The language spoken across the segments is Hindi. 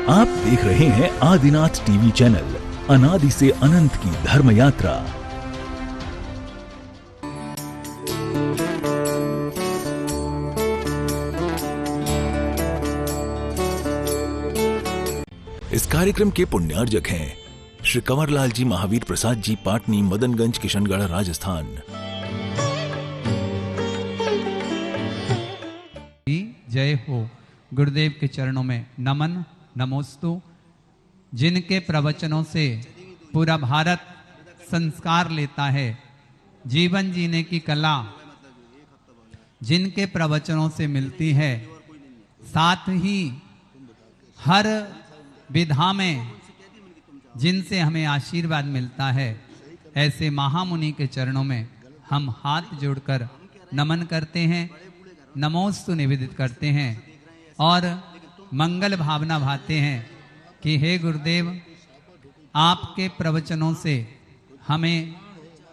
आप देख रहे हैं आदिनाथ टीवी चैनल, अनादि से अनंत की धर्म यात्रा। इस कार्यक्रम के पुण्यार्जक हैं श्री कंवरलाल जी महावीर प्रसाद जी, पाटनी, मदनगंज, किशनगढ़, राजस्थान। जय हो। गुरुदेव के चरणों में नमन नमोस्तु। जिनके प्रवचनों से पूरा भारत संस्कार लेता है, जीवन जीने की कला जिनके प्रवचनों से मिलती है, साथ ही हर विधा में जिनसे हमें आशीर्वाद मिलता है, ऐसे महामुनि के चरणों में हम हाथ जोड़कर नमन करते हैं, नमोस्तु निवेदित करते हैं और मंगल भावना भाते हैं कि हे गुरुदेव, आपके प्रवचनों से हमें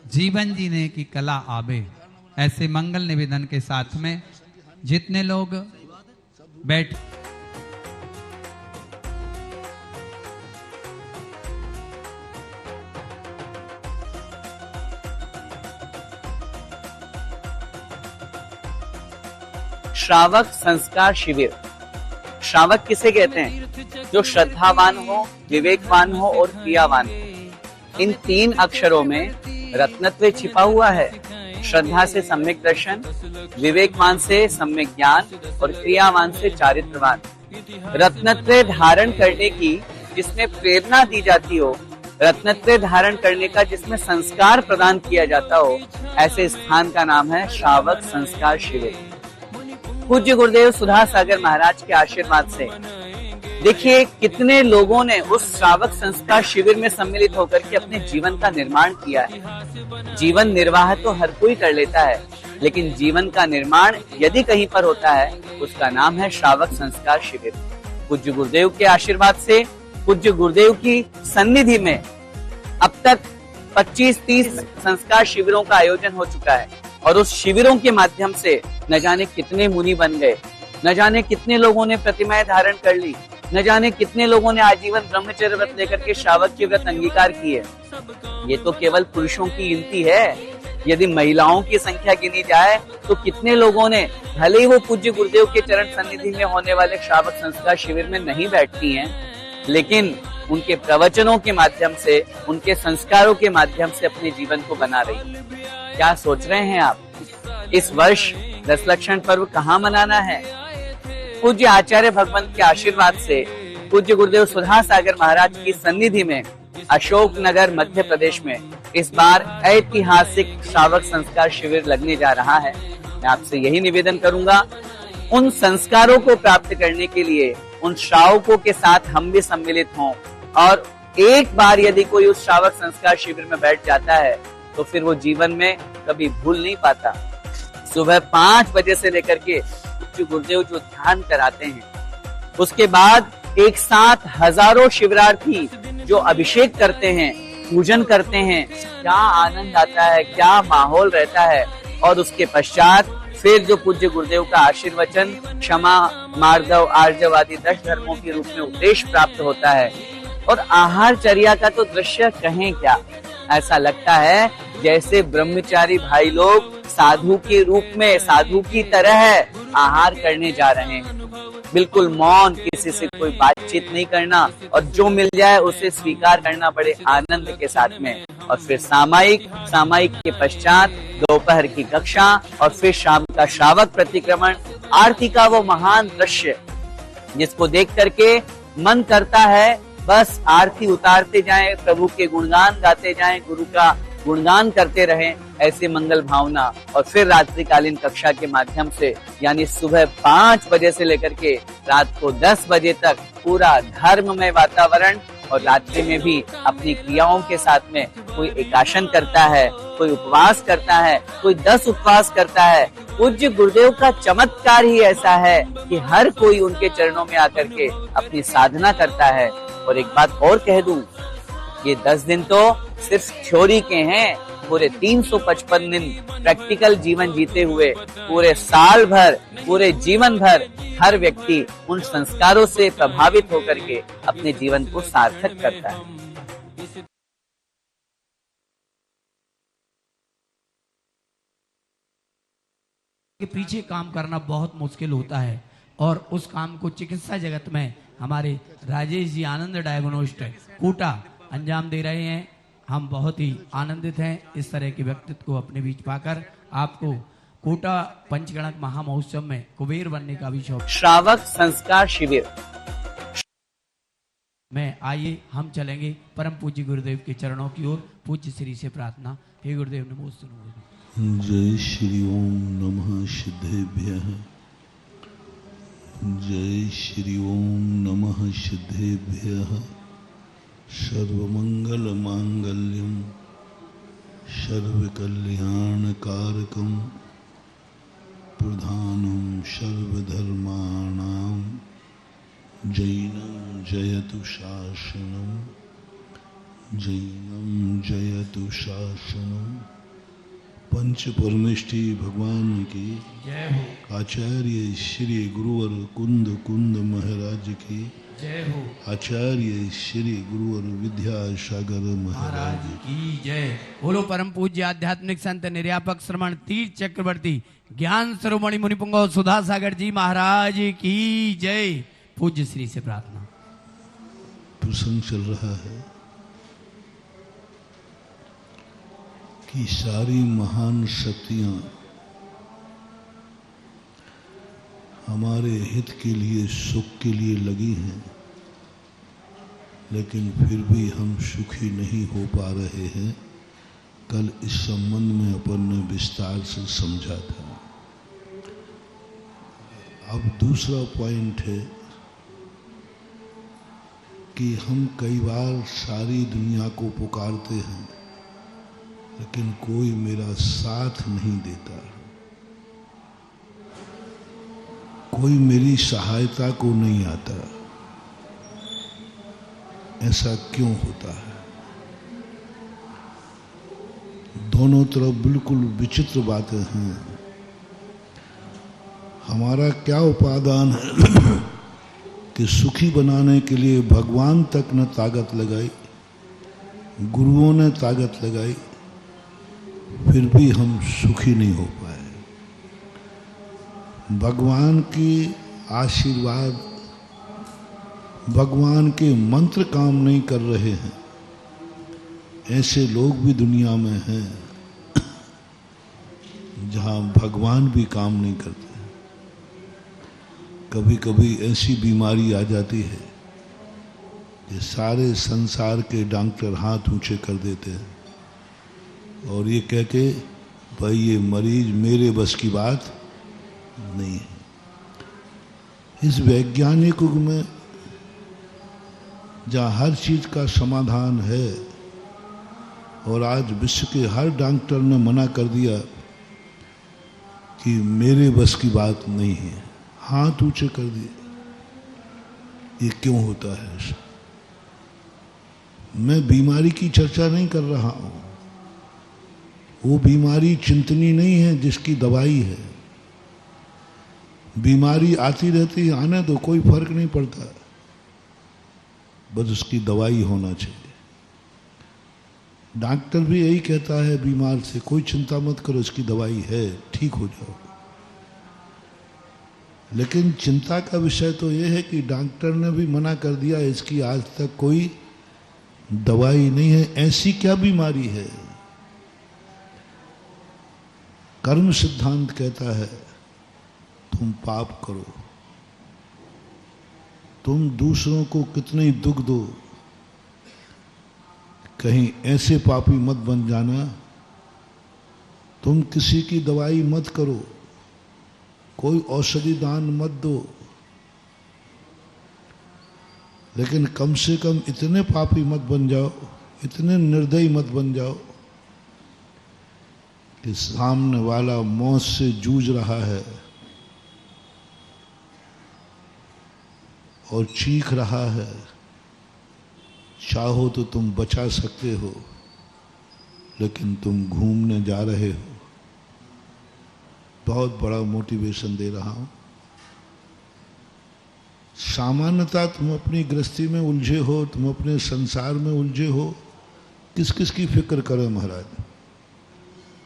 जीवन जीने की कला आवे। ऐसे मंगल निवेदन के साथ में जितने लोग बैठ श्रावक संस्कार शिविर। श्रावक किसे कहते हैं? जो श्रद्धावान हो, विवेकवान हो और क्रियावान हो। इन तीन अक्षरों में रत्नत्व छिपा हुआ है। श्रद्धा से सम्यक दर्शन, विवेकवान से सम्यक ज्ञान और क्रियावान से चारित्रवान। रत्नत्व धारण करने की जिसमें प्रेरणा दी जाती हो, रत्नत्व धारण करने का जिसमें संस्कार प्रदान किया जाता हो, ऐसे स्थान का नाम है श्रावक संस्कार शिविर। पूज्य गुरुदेव सुधा सागर महाराज के आशीर्वाद से देखिए कितने लोगों ने उस श्रावक संस्कार शिविर में सम्मिलित होकर के अपने जीवन का निर्माण किया है। जीवन निर्वाह तो हर कोई कर लेता है, लेकिन जीवन का निर्माण यदि कहीं पर होता है, उसका नाम है श्रावक संस्कार शिविर। पूज्य गुरुदेव के आशीर्वाद से, पूज्य गुरुदेव की सन्निधि में अब तक 25-30 संस्कार शिविरों का आयोजन हो चुका है और उस शिविरों के माध्यम से न जाने कितने मुनि बन गए, न जाने कितने लोगों ने प्रतिमाएं धारण कर ली, न जाने कितने लोगों ने आजीवन ब्रह्मचर्य व्रत लेकर के श्रावक के व्रत अंगीकार किए। ये तो केवल पुरुषों की गिनती है। यदि महिलाओं की संख्या गिनी जाए तो कितने लोगों ने, भले ही वो पूज्य गुरुदेव के चरण सन्निधि में होने वाले श्रावक संस्कार शिविर में नहीं बैठती हैं, लेकिन उनके प्रवचनों के माध्यम से, उनके संस्कारों के माध्यम से अपने जीवन को बना रही है। क्या सोच रहे हैं आप? इस वर्ष दशलक्षण पर्व कहाँ मनाना है? पूज्य आचार्य भगवंत के आशीर्वाद से पूज्य गुरुदेव सुधा सागर महाराज की सन्निधि में अशोक नगर मध्य प्रदेश में इस बार ऐतिहासिक श्रावक संस्कार शिविर लगने जा रहा है। मैं आपसे यही निवेदन करूंगा, उन संस्कारों को प्राप्त करने के लिए उन श्रावकों के साथ हम भी सम्मिलित हों और एक बार यदि कोई उस श्रावक संस्कार शिविर में बैठ जाता है तो फिर वो जीवन में कभी भूल नहीं पाता। सुबह 5 बजे से लेकर के गुरुदेव जो ध्यान कराते हैं, उसके बाद एक साथ हजारों शिविरार्थी जो अभिषेक करते हैं, पूजन करते हैं, क्या आनंद आता है, क्या माहौल रहता है। और उसके पश्चात फिर जो पूज्य गुरुदेव का आशीर्वचन, क्षमा, मार्दव, आर्जव आदि 10 धर्मों के रूप में उपदेश प्राप्त होता है। और आहारचर्या का तो दृश्य कहें क्या, ऐसा लगता है जैसे ब्रह्मचारी भाई लोग साधु के रूप में, साधु की तरह आहार करने जा रहे हैं। बिल्कुल मौन, किसी से कोई बातचीत नहीं करना और जो मिल जाए उसे स्वीकार करना बड़े आनंद के साथ में। और फिर सामायिक के पश्चात दोपहर की कक्षा और फिर शाम का श्रावक प्रतिक्रमण। आरती का वो महान दृश्य जिसको देख करके मन करता है बस आरती उतारते जाएं, प्रभु के गुणगान गाते जाएं, गुरु का गुणगान करते रहें, ऐसे मंगल भावना। और फिर रात्रिकालीन कक्षा के माध्यम से, यानी सुबह 5 बजे से लेकर के रात को 10 बजे तक पूरा धर्ममय वातावरण। और रात्रि में भी अपनी क्रियाओं के साथ में कोई एकाशन करता है, कोई उपवास करता है, कोई 10 उपवास करता है। पूज्य गुरुदेव का चमत्कार ही ऐसा है कि हर कोई उनके चरणों में आकर के अपनी साधना करता है। और एक बात और कह दूं, ये 10 दिन तो सिर्फ थ्योरी के हैं, पूरे 355 दिन प्रैक्टिकल जीवन जीते हुए पूरे साल भर, पूरे जीवन भर हर व्यक्ति उन संस्कारों से प्रभावित होकर के अपने जीवन को सार्थक करता है। के पीछे काम करना बहुत मुश्किल होता है और उस काम को चिकित्सा जगत में हमारे राजेश जी आनंद डायग्नोस्ट कोटा अंजाम दे रहे हैं। हम बहुत ही आनंदित हैं इस तरह के व्यक्तित्व को अपने बीच पाकर। आपको कोटा पंचगणक महामहोत्सव में कुबेर बनने का भी शौक श्रावक संस्कार शिविर में आइए हम चलेंगे परम पूज्य गुरुदेव के चरणों की ओर। पूज्य श्री से प्रार्थना, हे गुरुदेव नमोस्तु नमोस्तु। जय श्री ओम नमः सिद्धेभ्यः। जय श्री ओम नमः सिद्धेभ्यः। सर्वमंगल मांगल्यम सर्वकल्याणकारकम प्रधानम सर्वधर्माणां जैनं जयतु शासनम जैनं जयतु शासनम। पंच परमेष्ठी भगवान की जय हो। आचार्य श्री गुरुवर कुंद कुंद महाराज की जय हो। आचार्य श्री गुरुवर विद्यासागर महाराज की जय। बोलो परम पूज्य आध्यात्मिक संत निर्यापक श्रमण तीर्थ चक्रवर्ती ज्ञान शिरोमणि मुनिपुंगव सुधा सागर जी महाराज की जय। पूज्य श्री से प्रार्थना। प्रसंग चल रहा है कि सारी महान शक्तियां हमारे हित के लिए, सुख के लिए लगी हैं, लेकिन फिर भी हम सुखी नहीं हो पा रहे हैं। कल इस संबंध में अपन ने विस्तार से समझा था। अब दूसरा पॉइंट है कि हम कई बार सारी दुनिया को पुकारते हैं लेकिन कोई मेरा साथ नहीं देता, कोई मेरी सहायता को नहीं आता। ऐसा क्यों होता है? दोनों तरफ बिल्कुल विचित्र बातें हैं। हमारा क्या उपादान है कि सुखी बनाने के लिए भगवान तक ने ताकत लगाई, गुरुओं ने ताकत लगाई, फिर भी हम सुखी नहीं हो पाए। भगवान की आशीर्वाद, भगवान के मंत्र काम नहीं कर रहे हैं। ऐसे लोग भी दुनिया में हैं जहां भगवान भी काम नहीं करते। कभी कभी ऐसी बीमारी आ जाती है कि सारे संसार के डॉक्टर हाथ ऊंचे कर देते हैं और ये कह के भाई ये मरीज मेरे बस की बात नहीं है। इस वैज्ञानिक युग में जहाँ हर चीज का समाधान है और आज विश्व के हर डॉक्टर ने मना कर दिया कि मेरे बस की बात नहीं है, हाथ ऊंचे कर दिए। ये क्यों होता है ऐसा? मैं बीमारी की चर्चा नहीं कर रहा हूं। वो बीमारी चिंतनीय नहीं है जिसकी दवाई है। बीमारी आती रहती है, आने दो, कोई फर्क नहीं पड़ता, बस उसकी दवाई होना चाहिए। डॉक्टर भी यही कहता है बीमार से, कोई चिंता मत करो, इसकी दवाई है, ठीक हो जाओ। लेकिन चिंता का विषय तो यह है कि डॉक्टर ने भी मना कर दिया, इसकी आज तक कोई दवाई नहीं है। ऐसी क्या बीमारी है? कर्म सिद्धांत कहता है तुम पाप करो, तुम दूसरों को कितने ही दुख दो, कहीं ऐसे पापी मत बन जाना। तुम किसी की दवाई मत करो, कोई औषधि दान मत दो, लेकिन कम से कम इतने पापी मत बन जाओ, इतने निर्दयी मत बन जाओ कि सामने वाला मौत से जूझ रहा है और चीख रहा है, चाहो तो तुम बचा सकते हो, लेकिन तुम घूमने जा रहे हो। बहुत बड़ा मोटिवेशन दे रहा हूं। सामान्यतः तुम अपनी गृहस्थी में उलझे हो, तुम अपने संसार में उलझे हो। किस किस की फिक्र करें महाराज?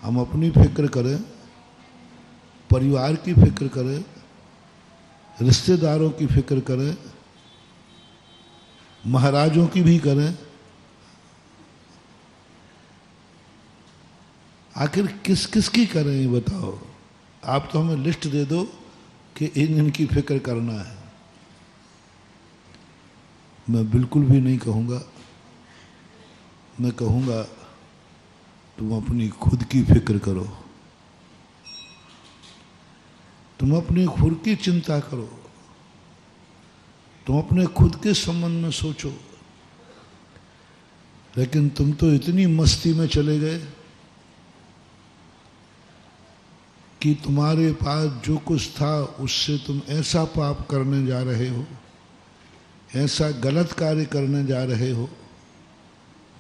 हम अपनी फिक्र करें, परिवार की फिक्र करें, रिश्तेदारों की फिक्र करें, महाराजों की भी करें। आखिर किस किस की करें ये बताओ। आप तो हमें लिस्ट दे दो कि इनकी फिक्र करना है। मैं बिल्कुल भी नहीं कहूँगा। मैं कहूँगा तुम अपनी खुद की फिक्र करो, तुम अपनी खुद की चिंता करो, तुम अपने खुद के संबंध में सोचो। लेकिन तुम तो इतनी मस्ती में चले गए कि तुम्हारे पास जो कुछ था उससे तुम ऐसा पाप करने जा रहे हो, ऐसा गलत कार्य करने जा रहे हो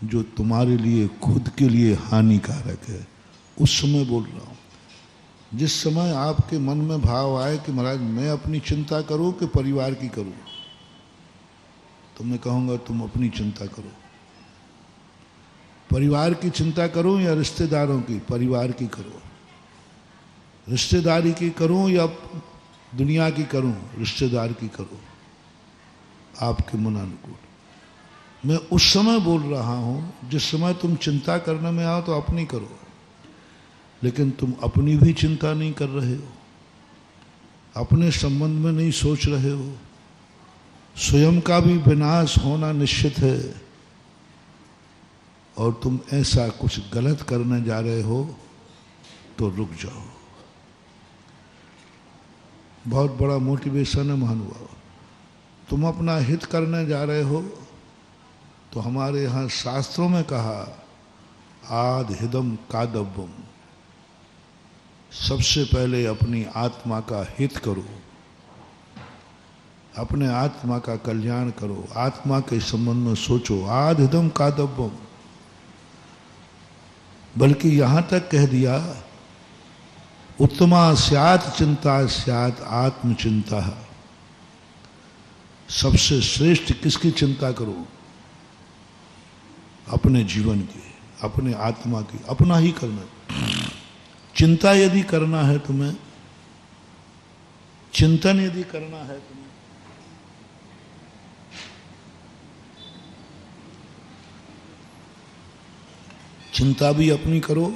जो तुम्हारे लिए खुद के लिए हानिकारक है। उस समय बोल रहा हूँ, जिस समय आपके मन में भाव आए कि महाराज मैं अपनी चिंता करूं कि परिवार की करूं, तो मैं कहूँगा तुम अपनी चिंता करो। परिवार की चिंता करूं या रिश्तेदारों की? परिवार की करो। रिश्तेदारी की करूं या दुनिया की करूं? रिश्तेदार की करो, आपके मनानुकूल। मैं उस समय बोल रहा हूं जिस समय तुम चिंता करने में आओ तो अपनी करो, लेकिन तुम अपनी भी चिंता नहीं कर रहे हो, अपने संबंध में नहीं सोच रहे हो। स्वयं का भी विनाश होना निश्चित है और तुम ऐसा कुछ गलत करने जा रहे हो तो रुक जाओ। बहुत बड़ा मोटिवेशन है महानुभाव। तुम अपना हित करने जा रहे हो तो हमारे यहाँ शास्त्रों में कहा आद हिदम कादव्यम, सबसे पहले अपनी आत्मा का हित करो, अपने आत्मा का कल्याण करो, आत्मा के संबंध में सोचो। आद हिदम कादव्यम, बल्कि यहां तक कह दिया उत्तमा स्यात् चिंता स्यात् आत्मचिंता। सबसे श्रेष्ठ किसकी चिंता करो? अपने जीवन की, अपने आत्मा की, अपना ही करना। चिंता यदि करना है तुम्हें, चिंतन यदि करना है तुम्हें, चिंता भी अपनी करो,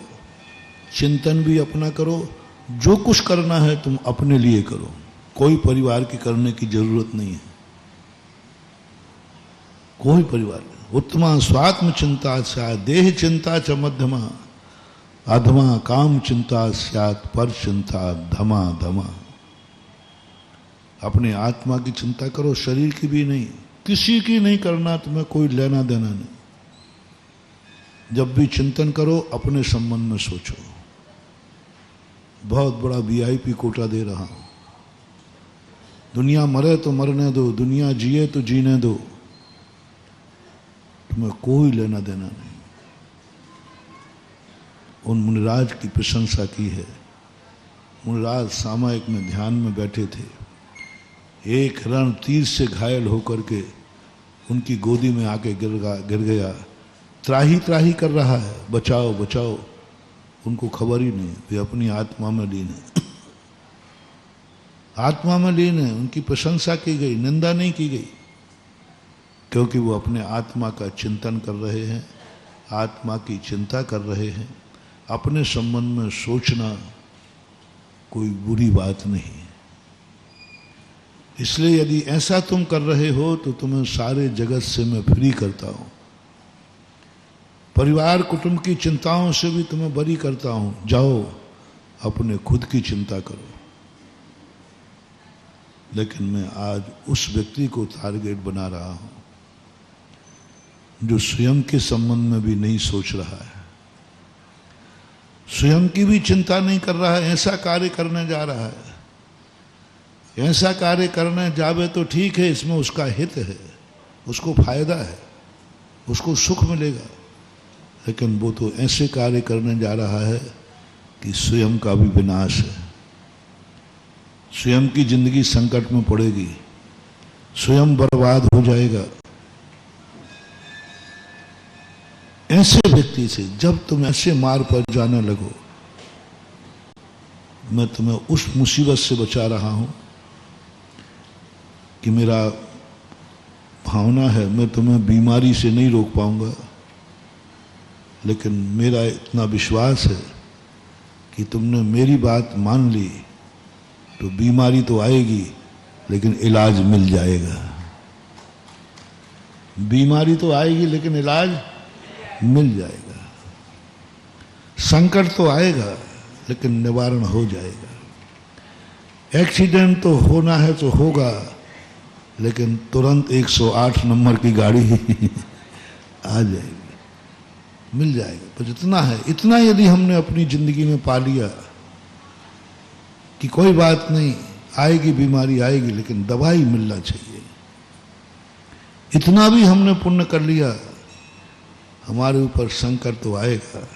चिंतन भी अपना करो। जो कुछ करना है तुम अपने लिए करो, कोई परिवार की करने की जरूरत नहीं है। कोई परिवार नहीं। उत्तमा स्वात्म चिंता स्यात् देह चिंता च मध्यमा, अधमा काम चिंता स्यात् पर चिंता धमा धमा। अपने आत्मा की चिंता करो, शरीर की भी नहीं, किसी की नहीं करना, तुम्हें कोई लेना देना नहीं। जब भी चिंतन करो अपने संबंध में सोचो। बहुत बड़ा वीआईपी कोटा दे रहा हूं। दुनिया मरे तो मरने दो, दुनिया जिए तो जीने दो, तुम्हें कोई लेना देना नहीं। उन मुनिराज की प्रशंसा की है। मुनिराज सामायिक में ध्यान में बैठे थे। एक हिरण तीर से घायल होकर के उनकी गोदी में आके गिर गया, त्राही त्राही कर रहा है, बचाओ बचाओ। उनको खबर ही नहीं, वे अपनी आत्मा में लीन है। आत्मा में लीन है। उनकी प्रशंसा की गई, निंदा नहीं की गई, क्योंकि वो अपने आत्मा का चिंतन कर रहे हैं, आत्मा की चिंता कर रहे हैं। अपने संबंध में सोचना कोई बुरी बात नहीं। इसलिए यदि ऐसा तुम कर रहे हो तो तुम्हें सारे जगत से मैं फ्री करता हूं। परिवार कुटुंब की चिंताओं से भी तुम्हें बरी करता हूं। जाओ अपने खुद की चिंता करो। लेकिन मैं आज उस व्यक्ति को टारगेट बना रहा हूं जो स्वयं के संबंध में भी नहीं सोच रहा है, स्वयं की भी चिंता नहीं कर रहा है, ऐसा कार्य करने जा रहा है। ऐसा कार्य करने जावे तो ठीक है, इसमें उसका हित है, उसको फायदा है, उसको सुख मिलेगा। लेकिन वो तो ऐसे कार्य करने जा रहा है कि स्वयं का भी विनाश है, स्वयं की जिंदगी संकट में पड़ेगी, स्वयं बर्बाद हो जाएगा। ऐसे व्यक्ति से जब तुम ऐसे मार्ग पर जाने लगो, मैं तुम्हें उस मुसीबत से बचा रहा हूं कि मेरा भावना है मैं तुम्हें बीमारी से नहीं रोक पाऊंगा, लेकिन मेरा इतना विश्वास है कि तुमने मेरी बात मान ली तो बीमारी तो आएगी लेकिन इलाज मिल जाएगा। बीमारी तो आएगी लेकिन इलाज मिल जाएगा। संकट तो आएगा लेकिन निवारण हो जाएगा। एक्सीडेंट तो होना है तो होगा, लेकिन तुरंत 108 नंबर की गाड़ी आ जाएगी, मिल जाएगा। पर इतना है, इतना यदि हमने अपनी जिंदगी में पा लिया कि कोई बात नहीं, आएगी बीमारी आएगी लेकिन दवाई मिलना चाहिए, इतना भी हमने पुण्य कर लिया, हमारे ऊपर संकट तो आएगा।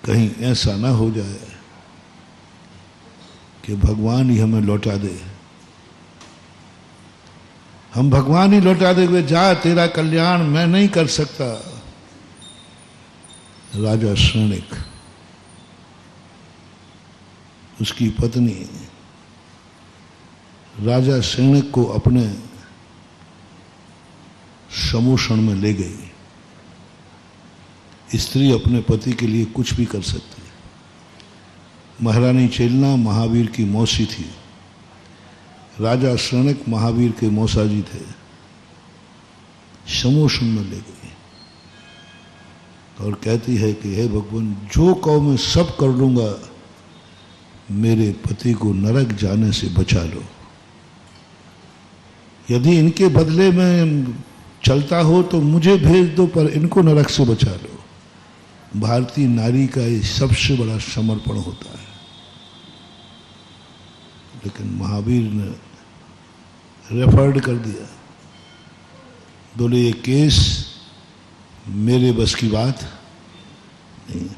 कहीं ऐसा ना हो जाए कि भगवान ही हमें लौटा दे, हम भगवान ही लौटा दे, जा तेरा कल्याण मैं नहीं कर सकता। राजा शरणिक, उसकी पत्नी राजा शरणिक को अपने समूषण में ले गई। स्त्री अपने पति के लिए कुछ भी कर सकती है। महारानी चेलना महावीर की मौसी थी, राजा शरणिक महावीर के मौसाजी थे। समूषण में ले गई और कहती है कि हे भगवान, जो कहो मैं सब कर लूंगा, मेरे पति को नरक जाने से बचा लो। यदि इनके बदले में चलता हो तो मुझे भेज दो, पर इनको नरक से बचा लो। भारतीय नारी का ये सबसे बड़ा समर्पण होता है। लेकिन महावीर ने रेफर्ड कर दिया, बोले ये केस मेरे बस की बात नहीं।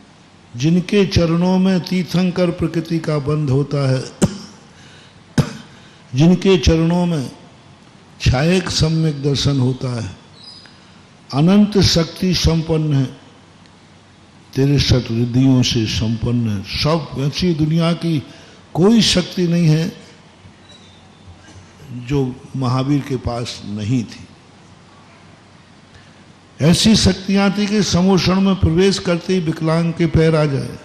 जिनके चरणों में तीर्थंकर प्रकृति का बंध होता है, जिनके चरणों में छायक सम्यक दर्शन होता है, अनंत शक्ति संपन्न है, 63 रिद्धियों से संपन्न है, सब ऐसी दुनिया की कोई शक्ति नहीं है जो महावीर के पास नहीं थी। ऐसी शक्तियां थी कि समूषण में प्रवेश करते ही विकलांग के पैर आ जाए,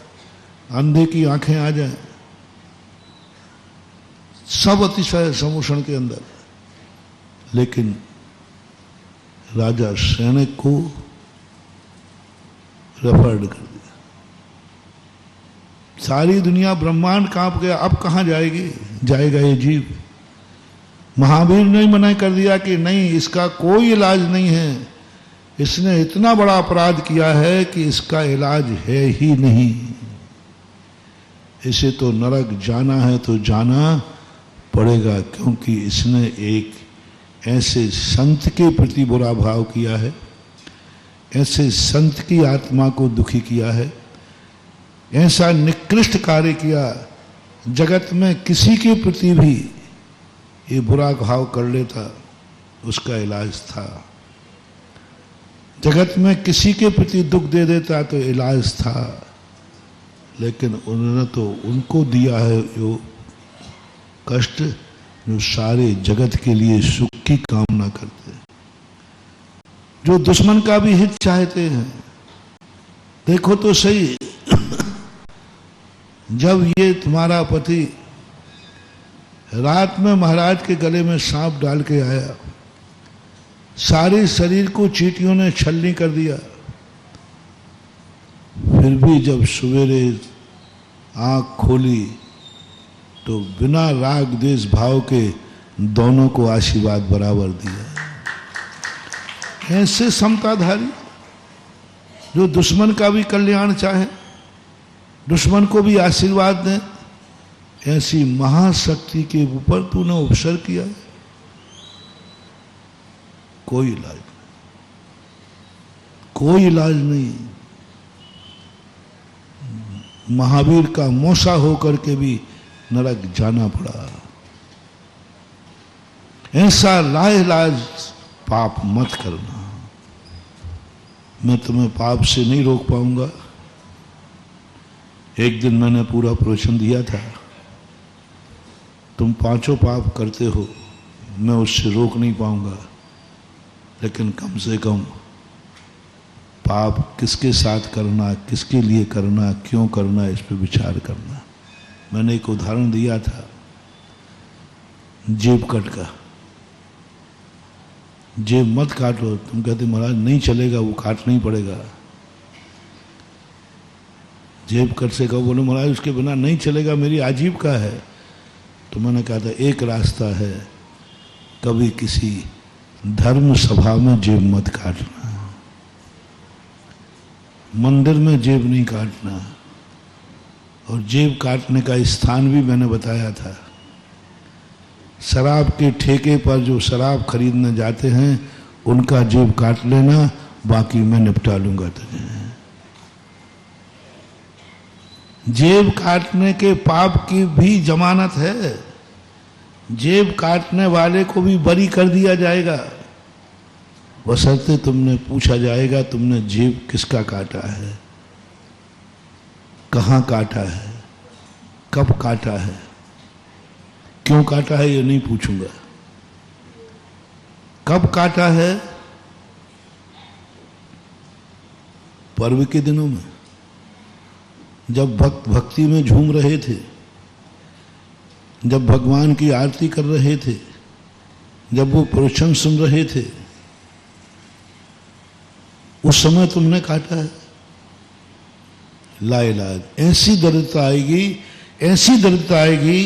अंधे की आंखें आ जाए, सब अतिशय समूषण के अंदर। लेकिन राजा शरणिक को रेफर्ड कर दिया। सारी दुनिया ब्रह्मांड कांप गया, अब कहां जाएगा ये जीव। महावीर ने मना कर दिया कि नहीं, इसका कोई इलाज नहीं है, इसने इतना बड़ा अपराध किया है कि इसका इलाज है ही नहीं, इसे तो नरक जाना है तो जाना पड़ेगा, क्योंकि इसने एक ऐसे संत के प्रति बुरा भाव किया है, ऐसे संत की आत्मा को दुखी किया है, ऐसा निकृष्ट कार्य किया। जगत में किसी के प्रति भी ये बुरा भाव कर लेता, उसका इलाज था। जगत में किसी के प्रति दुख दे देता तो इलाज था, लेकिन उन्होंने तो उनको दिया है जो कष्ट, जो सारे जगत के लिए सुख की कामना करते हैं, जो दुश्मन का भी हित चाहते हैं। देखो तो सही, जब ये तुम्हारा पति रात में महाराज के गले में सांप डाल के आया, सारे शरीर को चींटियों ने छलनी कर दिया, फिर भी जब सवेरे आंख खोली तो बिना राग द्वेष भाव के दोनों को आशीर्वाद बराबर दिया। ऐसे समताधारी जो दुश्मन का भी कल्याण चाहे, दुश्मन को भी आशीर्वाद दें, ऐसी महाशक्ति के ऊपर तूने उपसर्ग किया है। कोई इलाज नहीं, कोई इलाज नहीं। महावीर का मौसा होकर के भी नरक जाना पड़ा। ऐसा लाइलाज पाप मत करना। मैं तुम्हें पाप से नहीं रोक पाऊंगा। एक दिन मैंने पूरा प्रवचन दिया था, तुम 5 पाप करते हो, मैं उससे रोक नहीं पाऊंगा, लेकिन कम से कम पाप किसके साथ करना, किसके लिए करना, क्यों करना, इस पर विचार करना। मैंने एक उदाहरण दिया था जेब कट का। जेब मत काटो, तुम कहते महाराज नहीं चलेगा, वो काटना ही पड़ेगा। जेब कट से कहो, बोलो महाराज उसके बिना नहीं चलेगा, मेरी आजीब का है। तो मैंने कहा था एक रास्ता है, कभी किसी धर्म सभा में जेब मत काटना, मंदिर में जेब नहीं काटना। और जेब काटने का स्थान भी मैंने बताया था। शराब के ठेके पर जो शराब खरीदने जाते हैं उनका जेब काट लेना, बाकी मैं निपटा लूंगा तुझे। जेब काटने के पाप की भी जमानत है। जेब काटने वाले को भी बरी कर दिया जाएगा, बशर्ते तुमने पूछा जाएगा तुमने जेब किसका काटा है, कहाँ काटा है, कब काटा है, क्यों काटा है, ये नहीं पूछूंगा। कब काटा है? पर्व के दिनों में, जब भक्त भक्ति में झूम रहे थे, जब भगवान की आरती कर रहे थे, जब वो प्रवचन सुन रहे थे, उस समय तुमने काटा है। लाइलाज ऐसी दरिद्रता आएगी, ऐसी दरिद्रता आएगी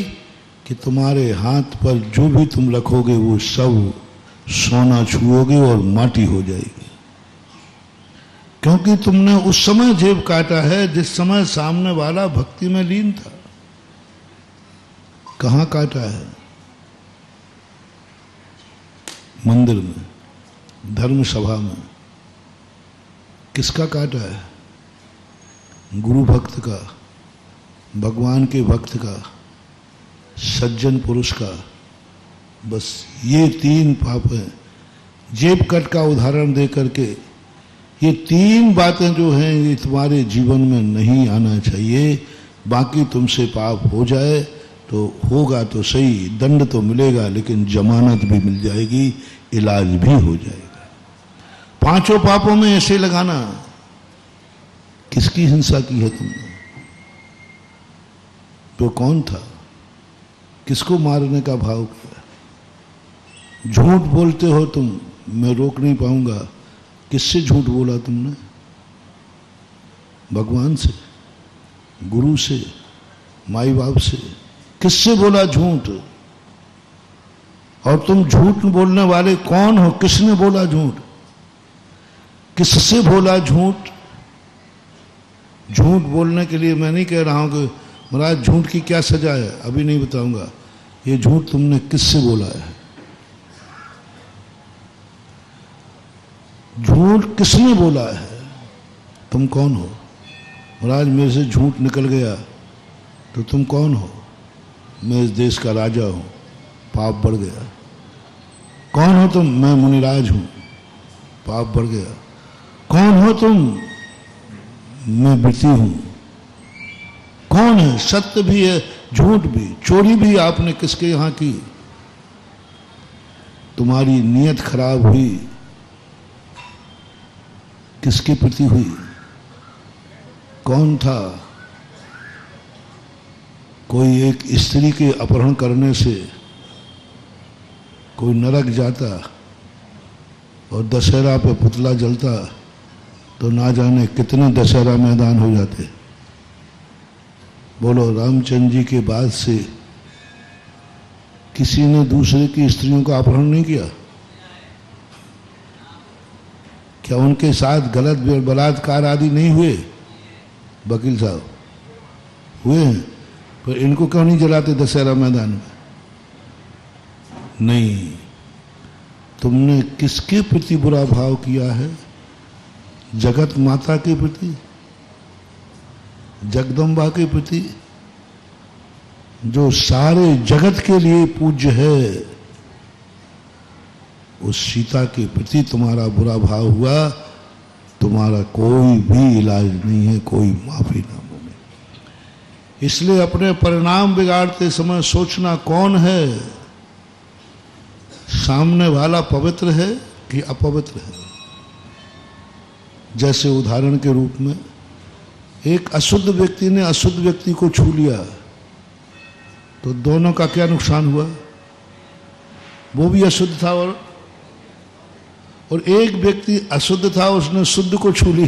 कि तुम्हारे हाथ पर जो भी तुम रखोगे वो सब सोना छुओगे और माटी हो जाएगी, क्योंकि तुमने उस समय जेब काटा है जिस समय सामने वाला भक्ति में लीन था। कहाँ काटा है? मंदिर में, धर्म सभा में। किसका काटा है? गुरु भक्त का, भगवान के भक्त का, सज्जन पुरुष का। बस ये 3 पाप हैं। जेब कट का उदाहरण दे करके ये 3 बातें जो हैं ये तुम्हारे जीवन में नहीं आना चाहिए। बाकी तुमसे पाप हो जाए तो होगा तो सही, दंड तो मिलेगा, लेकिन जमानत भी मिल जाएगी, इलाज भी हो जाएगा। 5 पापों में ऐसे लगाना। किसकी हिंसा की है तुमने? तो कौन था? किसको मारने का भाव किया? झूठ बोलते हो तुम, मैं रोक नहीं पाऊंगा। किससे झूठ बोला तुमने? भगवान से, गुरु से, माई बाप से। किससे बोला झूठ? और तुम झूठ बोलने वाले कौन हो? किसने बोला झूठ? किससे बोला झूठ? झूठ बोलने के लिए मैं नहीं कह रहा हूं कि महाराज झूठ की क्या सजा है, अभी नहीं बताऊंगा। ये झूठ तुमने किससे बोला है? झूठ किसने बोला है? तुम कौन हो? महाराज मेरे से झूठ निकल गया, तो तुम कौन हो? मैं इस देश का राजा हूं, पाप बढ़ गया। कौन हो तुम? मैं मुनिराज हूं, पाप बढ़ गया। कौन हो तुम? मैं वृत्ति हूं। कौन है? सत्य भी है, झूठ भी। चोरी भी आपने किसके यहां की? तुम्हारी नीयत खराब हुई, किसके प्रति हुई? कौन था? कोई एक स्त्री के अपहरण करने से कोई नरक जाता और दशहरा पे पुतला जलता तो ना जाने कितने दशहरा मैदान हो जाते। बोलो, रामचंद्र जी के बाद से किसी ने दूसरे की स्त्रियों का अपहरण नहीं किया? क्या उनके साथ गलत बलात्कार आदि नहीं हुए? वकील साहब, हुए हैं। पर इनको क्यों नहीं जलाते दशहरा मैदान में? नहीं। तुमने किसके प्रति बुरा भाव किया है? जगत माता के प्रति? जगदम्बा के प्रति, जो सारे जगत के लिए पूज्य है, उस सीता के प्रति तुम्हारा बुरा भाव हुआ, तुम्हारा कोई भी इलाज नहीं है, कोई माफी ना मिले। इसलिए अपने परिणाम बिगाड़ते समय सोचना कौन है, सामने वाला पवित्र है कि अपवित्र है। जैसे उदाहरण के रूप में एक अशुद्ध व्यक्ति ने अशुद्ध व्यक्ति को छू लिया, तो दोनों का क्या नुकसान हुआ? वो भी अशुद्ध था और एक व्यक्ति अशुद्ध था, उसने शुद्ध को छू लिया।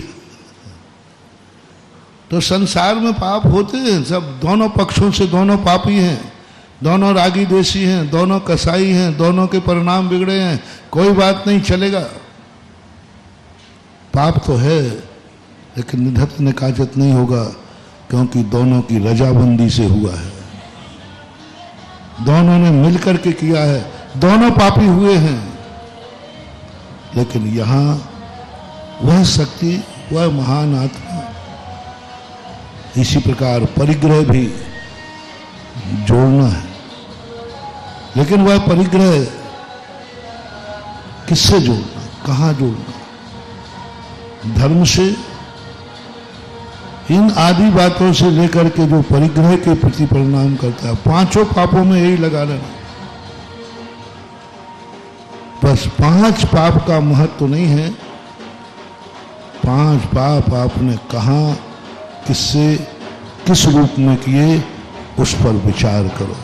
तो संसार में पाप होते हैं सब, दोनों पक्षों से दोनों पापी हैं, दोनों रागी द्वेषी हैं, दोनों कसाई हैं, दोनों के परिणाम बिगड़े हैं, कोई बात नहीं, चलेगा। पाप तो है लेकिन निधत्त निकाचत नहीं होगा, क्योंकि दोनों की रजाबंदी से हुआ है, दोनों ने मिलकर के किया है, दोनों पापी हुए हैं। लेकिन यहां वह शक्ति, वह महान आत्मा, इसी प्रकार परिग्रह भी जोड़ना है। लेकिन वह परिग्रह किससे जोड़ना, कहां जोड़ना? धर्म से, इन आदि बातों से लेकर के जो परिग्रह के प्रति परिणाम करता है, पांचों पापों में यही लगा लेना। बस 5 पाप का महत्व तो नहीं है, 5 पाप आपने कहां, किससे, किस रूप में किए, उस पर विचार करो।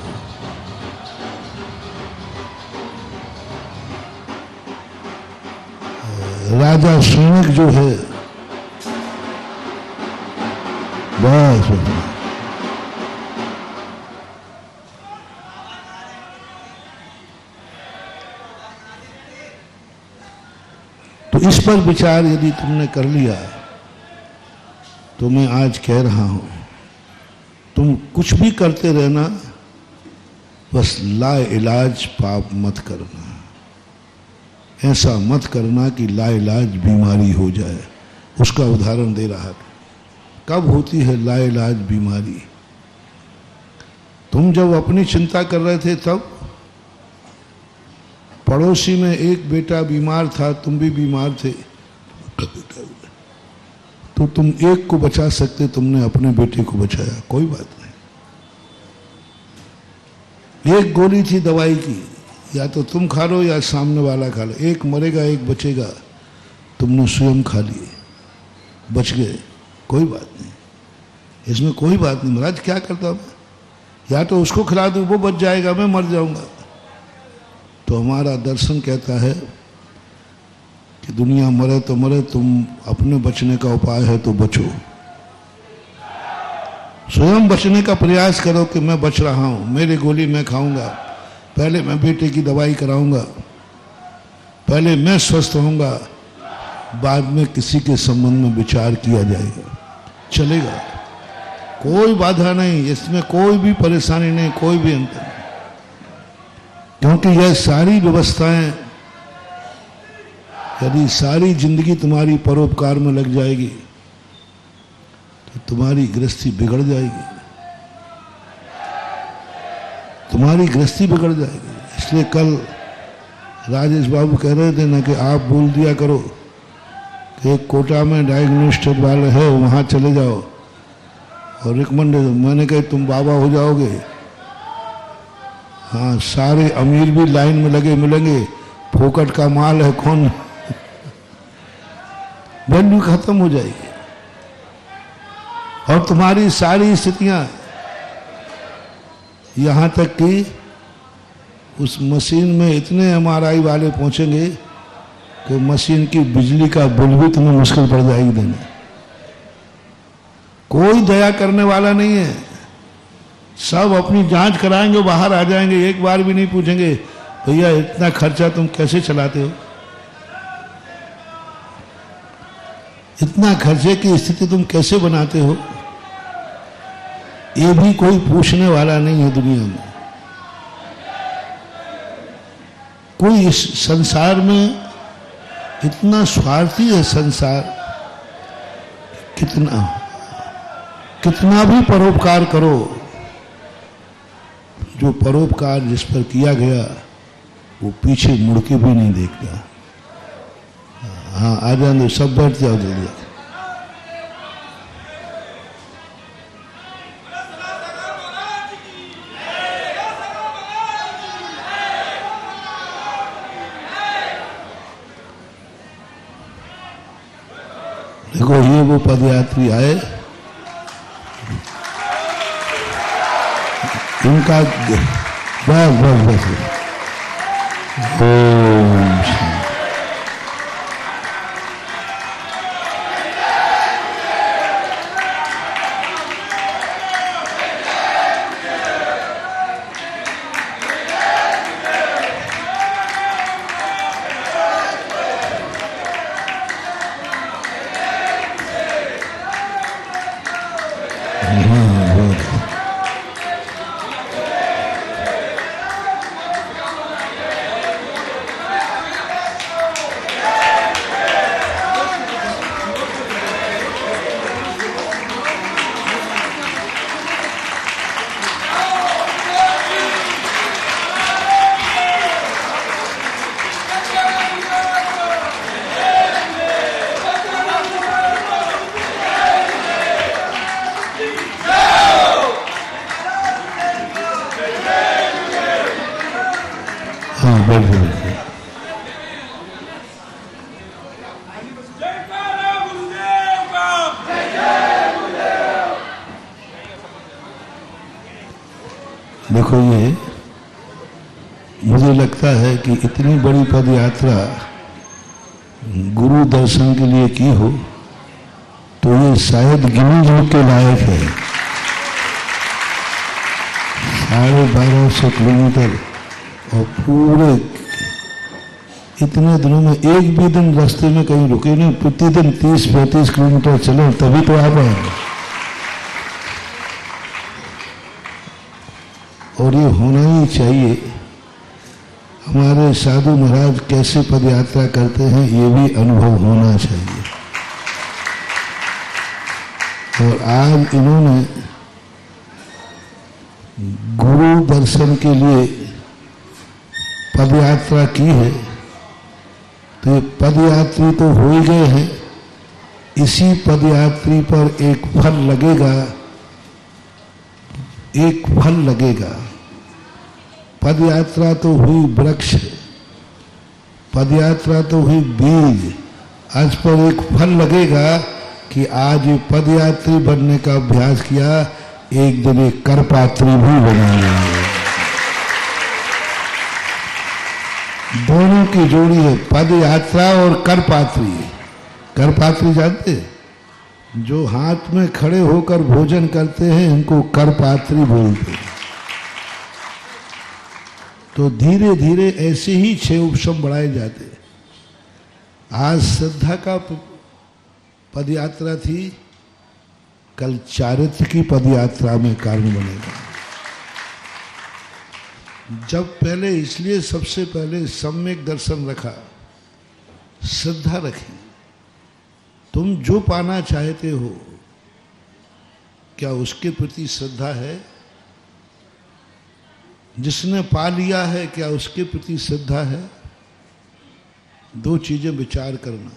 राजा शौनक जो है, बस तो इस पर विचार यदि तुमने कर लिया, तो मैं आज कह रहा हूं, तुम कुछ भी करते रहना, बस ला इलाज पाप मत करना। ऐसा मत करना कि ला इलाज बीमारी हो जाए। उसका उदाहरण दे रहा था। कब होती है ला इलाज बीमारी? तुम जब अपनी चिंता कर रहे थे तब पड़ोसी में एक बेटा बीमार था, तुम भी बीमार थे, तो तुम एक को बचा सकते, तुमने अपने बेटे को बचाया, कोई बात नहीं। एक गोली थी दवाई की, या तो तुम खा लो या सामने वाला खा लो, एक मरेगा एक बचेगा, तुमने स्वयं खा लिए, बच गए, कोई बात नहीं, इसमें कोई बात नहीं। महाराज क्या करता मैं, या तो उसको खिला दूं वो बच जाएगा, मैं मर जाऊंगा। तो हमारा दर्शन कहता है कि दुनिया मरे तो मरे, तुम अपने बचने का उपाय है तो बचो, स्वयं बचने का प्रयास करो कि मैं बच रहा हूं, मेरी गोली मैं खाऊंगा, पहले मैं बेटे की दवाई कराऊंगा, पहले मैं स्वस्थ होऊंगा, बाद में किसी के संबंध में विचार किया जाएगा, चलेगा, कोई बाधा नहीं, इसमें कोई भी परेशानी नहीं, कोई भी अंतर नहीं। क्योंकि यह सारी व्यवस्थाएं, यदि सारी जिंदगी तुम्हारी परोपकार में लग जाएगी तो तुम्हारी गृहस्थी बिगड़ जाएगी, तुम्हारी गृहस्थी बिगड़ जाएगी। इसलिए कल राजेश बाबू कह रहे थे ना कि आप बोल दिया करो कि एक कोटा में डायग्नोस्टिक वाले है, वहां चले जाओ और रिकमेंड, मैंने कहा तुम बाबा हो जाओगे। हाँ, सारे अमीर भी लाइन में लगे मिलेंगे, फोकट का माल है कौन, वैल्यू खत्म हो जाएगी। और तुम्हारी सारी स्थितियां, यहां तक कि उस मशीन में इतने एमआरआई वाले पहुंचेंगे कि मशीन की बिजली का बिल भी तुम्हें मुश्किल पड़ जाएगी देने। कोई दया करने वाला नहीं है, सब अपनी जांच कराएंगे, बाहर आ जाएंगे, एक बार भी नहीं पूछेंगे भैया इतना खर्चा तुम कैसे चलाते हो, इतना खर्चे की स्थिति तुम कैसे बनाते हो, ये भी कोई पूछने वाला नहीं है दुनिया में। कोई इस संसार में इतना स्वार्थी है संसार, कितना कितना भी परोपकार करो, जो परोपकार जिस पर किया गया वो पीछे मुड़ के भी नहीं देखता। हाँ, आ जाओ, सब बैठ जाओ जल्दी। देखो, ये वो पदयात्री आए, इनका बस बस बस ओम शांति। हाँ, बिल्कुल बिल्कुल। देखो, ये मुझे लगता है कि इतनी बड़ी पद यात्रा गुरु दर्शन के लिए की हो तो ये शायद गिनीज बुक के लायक है। 1250 किलोमीटर और पूरे इतने दिनों में एक भी दिन रास्ते में कहीं रुके नहीं, प्रतिदिन 30-35 किलोमीटर चले तभी तो आ पाए। और ये होना ही चाहिए। हमारे साधु महाराज कैसे पदयात्रा करते हैं ये भी अनुभव होना चाहिए। और आज इन्होंने गुरु दर्शन के लिए पदयात्रा की है, तो ये पदयात्री तो हो ही गए हैं, इसी पदयात्री पर एक फल लगेगा, एक फल लगेगा। पदयात्रा तो हुई वृक्ष, पदयात्रा तो हुई बीज, आज पर एक फल लगेगा कि आज ये पदयात्री बनने का अभ्यास किया, एक दिन एक करपात्री भी बनेंगे। दोनों की जोड़ी है, पद यात्रा और करपात्री। करपात्री जानते हैं? जो हाथ में खड़े होकर भोजन करते हैं इनको करपात्री बोलते हैं। तो धीरे धीरे ऐसे ही 6 उपशम बढ़ाए जाते हैं। आज श्रद्धा का पदयात्रा थी, कल चारित्र की पदयात्रा में कारण बनेगा। जब पहले, इसलिए सबसे पहले सम्यक दर्शन रखा, श्रद्धा रखी। तुम जो पाना चाहते हो क्या उसके प्रति श्रद्धा है? जिसने पा लिया है क्या उसके प्रति श्रद्धा है? 2 चीजें विचार करना।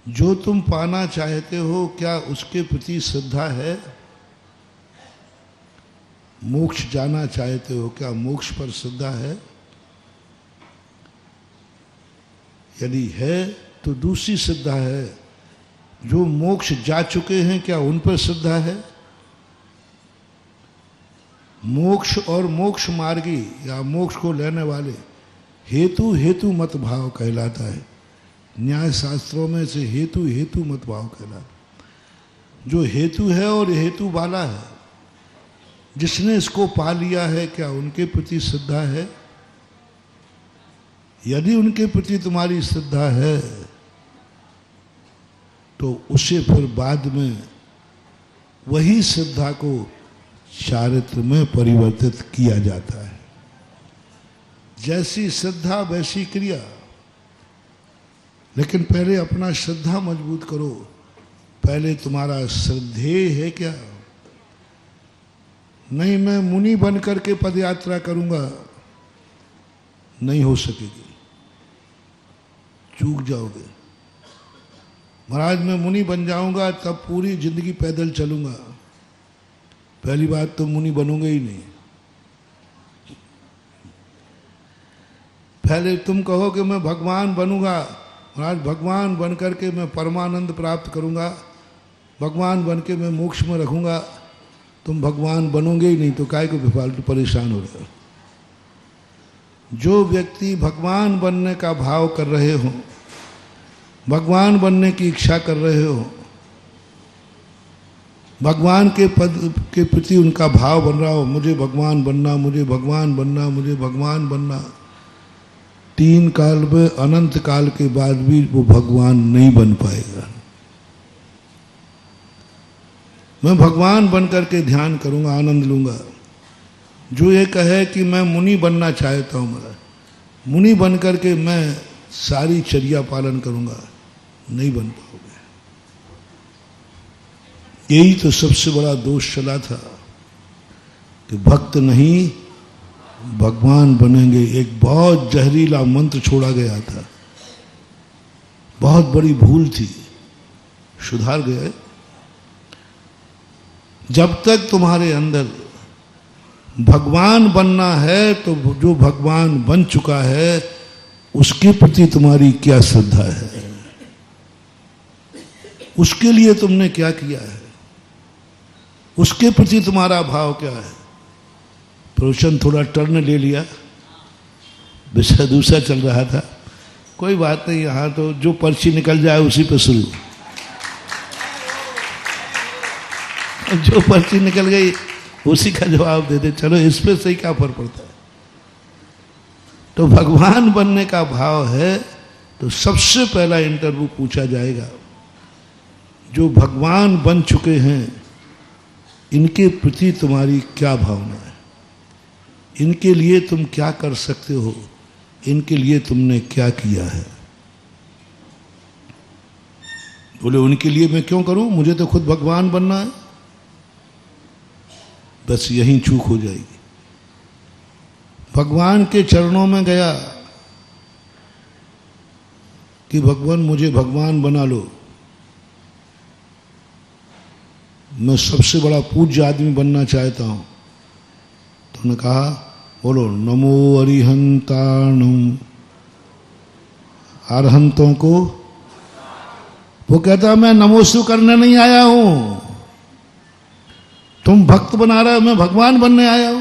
जो तुम पाना चाहते हो क्या उसके प्रति श्रद्धा है? मोक्ष जाना चाहते हो क्या मोक्ष पर श्रद्धा है? यदि है तो दूसरी श्रद्धा है, जो मोक्ष जा चुके हैं क्या उन पर श्रद्धा है? मोक्ष और मोक्ष मार्गी या मोक्ष को लेने वाले हेतु हेतु मत भाव कहलाता है। न्याय शास्त्रों में से हेतु हेतु मत भाव कहलाता। जो हेतु है और हेतु वाला है, जिसने इसको पा लिया है क्या उनके प्रति श्रद्धा है? यदि उनके प्रति तुम्हारी श्रद्धा है तो उसे फिर बाद में वही श्रद्धा को चारित्र में परिवर्तित किया जाता है। जैसी श्रद्धा वैसी क्रिया। लेकिन पहले अपना श्रद्धा मजबूत करो, पहले तुम्हारा श्रद्धेय है क्या? नहीं, मैं मुनि बन करके पद यात्रा करूंगा, नहीं हो सकेगी, चूक जाओगे। महाराज मैं मुनि बन जाऊंगा तब पूरी जिंदगी पैदल चलूंगा। पहली बात तो मुनि बनोगे ही नहीं। पहले तुम कहो कि मैं भगवान बनूंगा, महाराज भगवान बन करके मैं परमानंद प्राप्त करूंगा, भगवान बन के मैं मोक्ष में रखूंगा। तुम भगवान बनोगे ही नहीं, तो काहे को बेफालतू परेशान हो रहे हो। जो व्यक्ति भगवान बनने का भाव कर रहे हो, भगवान बनने की इच्छा कर रहे हो, भगवान के पद के प्रति उनका भाव बन रहा हो, मुझे भगवान बनना, मुझे भगवान बनना, मुझे भगवान बनना, 3 काल में अनंत काल के बाद भी वो भगवान नहीं बन पाएगा। मैं भगवान बन करके ध्यान करूंगा, आनंद लूंगा। जो ये कहे कि मैं मुनि बनना चाहता हूं, मेरा मुनि बन करके मैं सारी चर्या पालन करूंगा, नहीं बन पाओगे। यही तो सबसे बड़ा दोष चला था कि भक्त नहीं भगवान बनेंगे। एक बहुत जहरीला मंत्र छोड़ा गया था, बहुत बड़ी भूल थी, सुधार गए। जब तक तुम्हारे अंदर भगवान बनना है तो जो भगवान बन चुका है उसके प्रति तुम्हारी क्या श्रद्धा है, उसके लिए तुमने क्या किया है, उसके प्रति तुम्हारा भाव क्या है। प्रवचन थोड़ा टर्न ले लिया, विषय दूसरा चल रहा था, कोई बात नहीं। यहाँ तो जो पर्ची निकल जाए उसी पे शुरू, जो पर्ची निकल गई उसी का जवाब दे दे, चलो इस पे सही क्या फर्क पड़ता है। तो भगवान बनने का भाव है तो सबसे पहला इंटरव्यू पूछा जाएगा, जो भगवान बन चुके हैं इनके प्रति तुम्हारी क्या भावना है, इनके लिए तुम क्या कर सकते हो, इनके लिए तुमने क्या किया है। बोले उनके लिए मैं क्यों करूं, मुझे तो खुद भगवान बनना है। बस यहीं चूक हो जाएगी। भगवान के चरणों में गया कि भगवान मुझे भगवान बना लो, मैं सबसे बड़ा पूज्य आदमी बनना चाहता हूं। तो उन्होंने कहा बोलो नमो अरिहंताणम, अरहंतों को। वो कहता मैं नमोस्तु करने नहीं आया हूं, तुम भक्त बना रहे हो, मैं भगवान बनने आया हूं।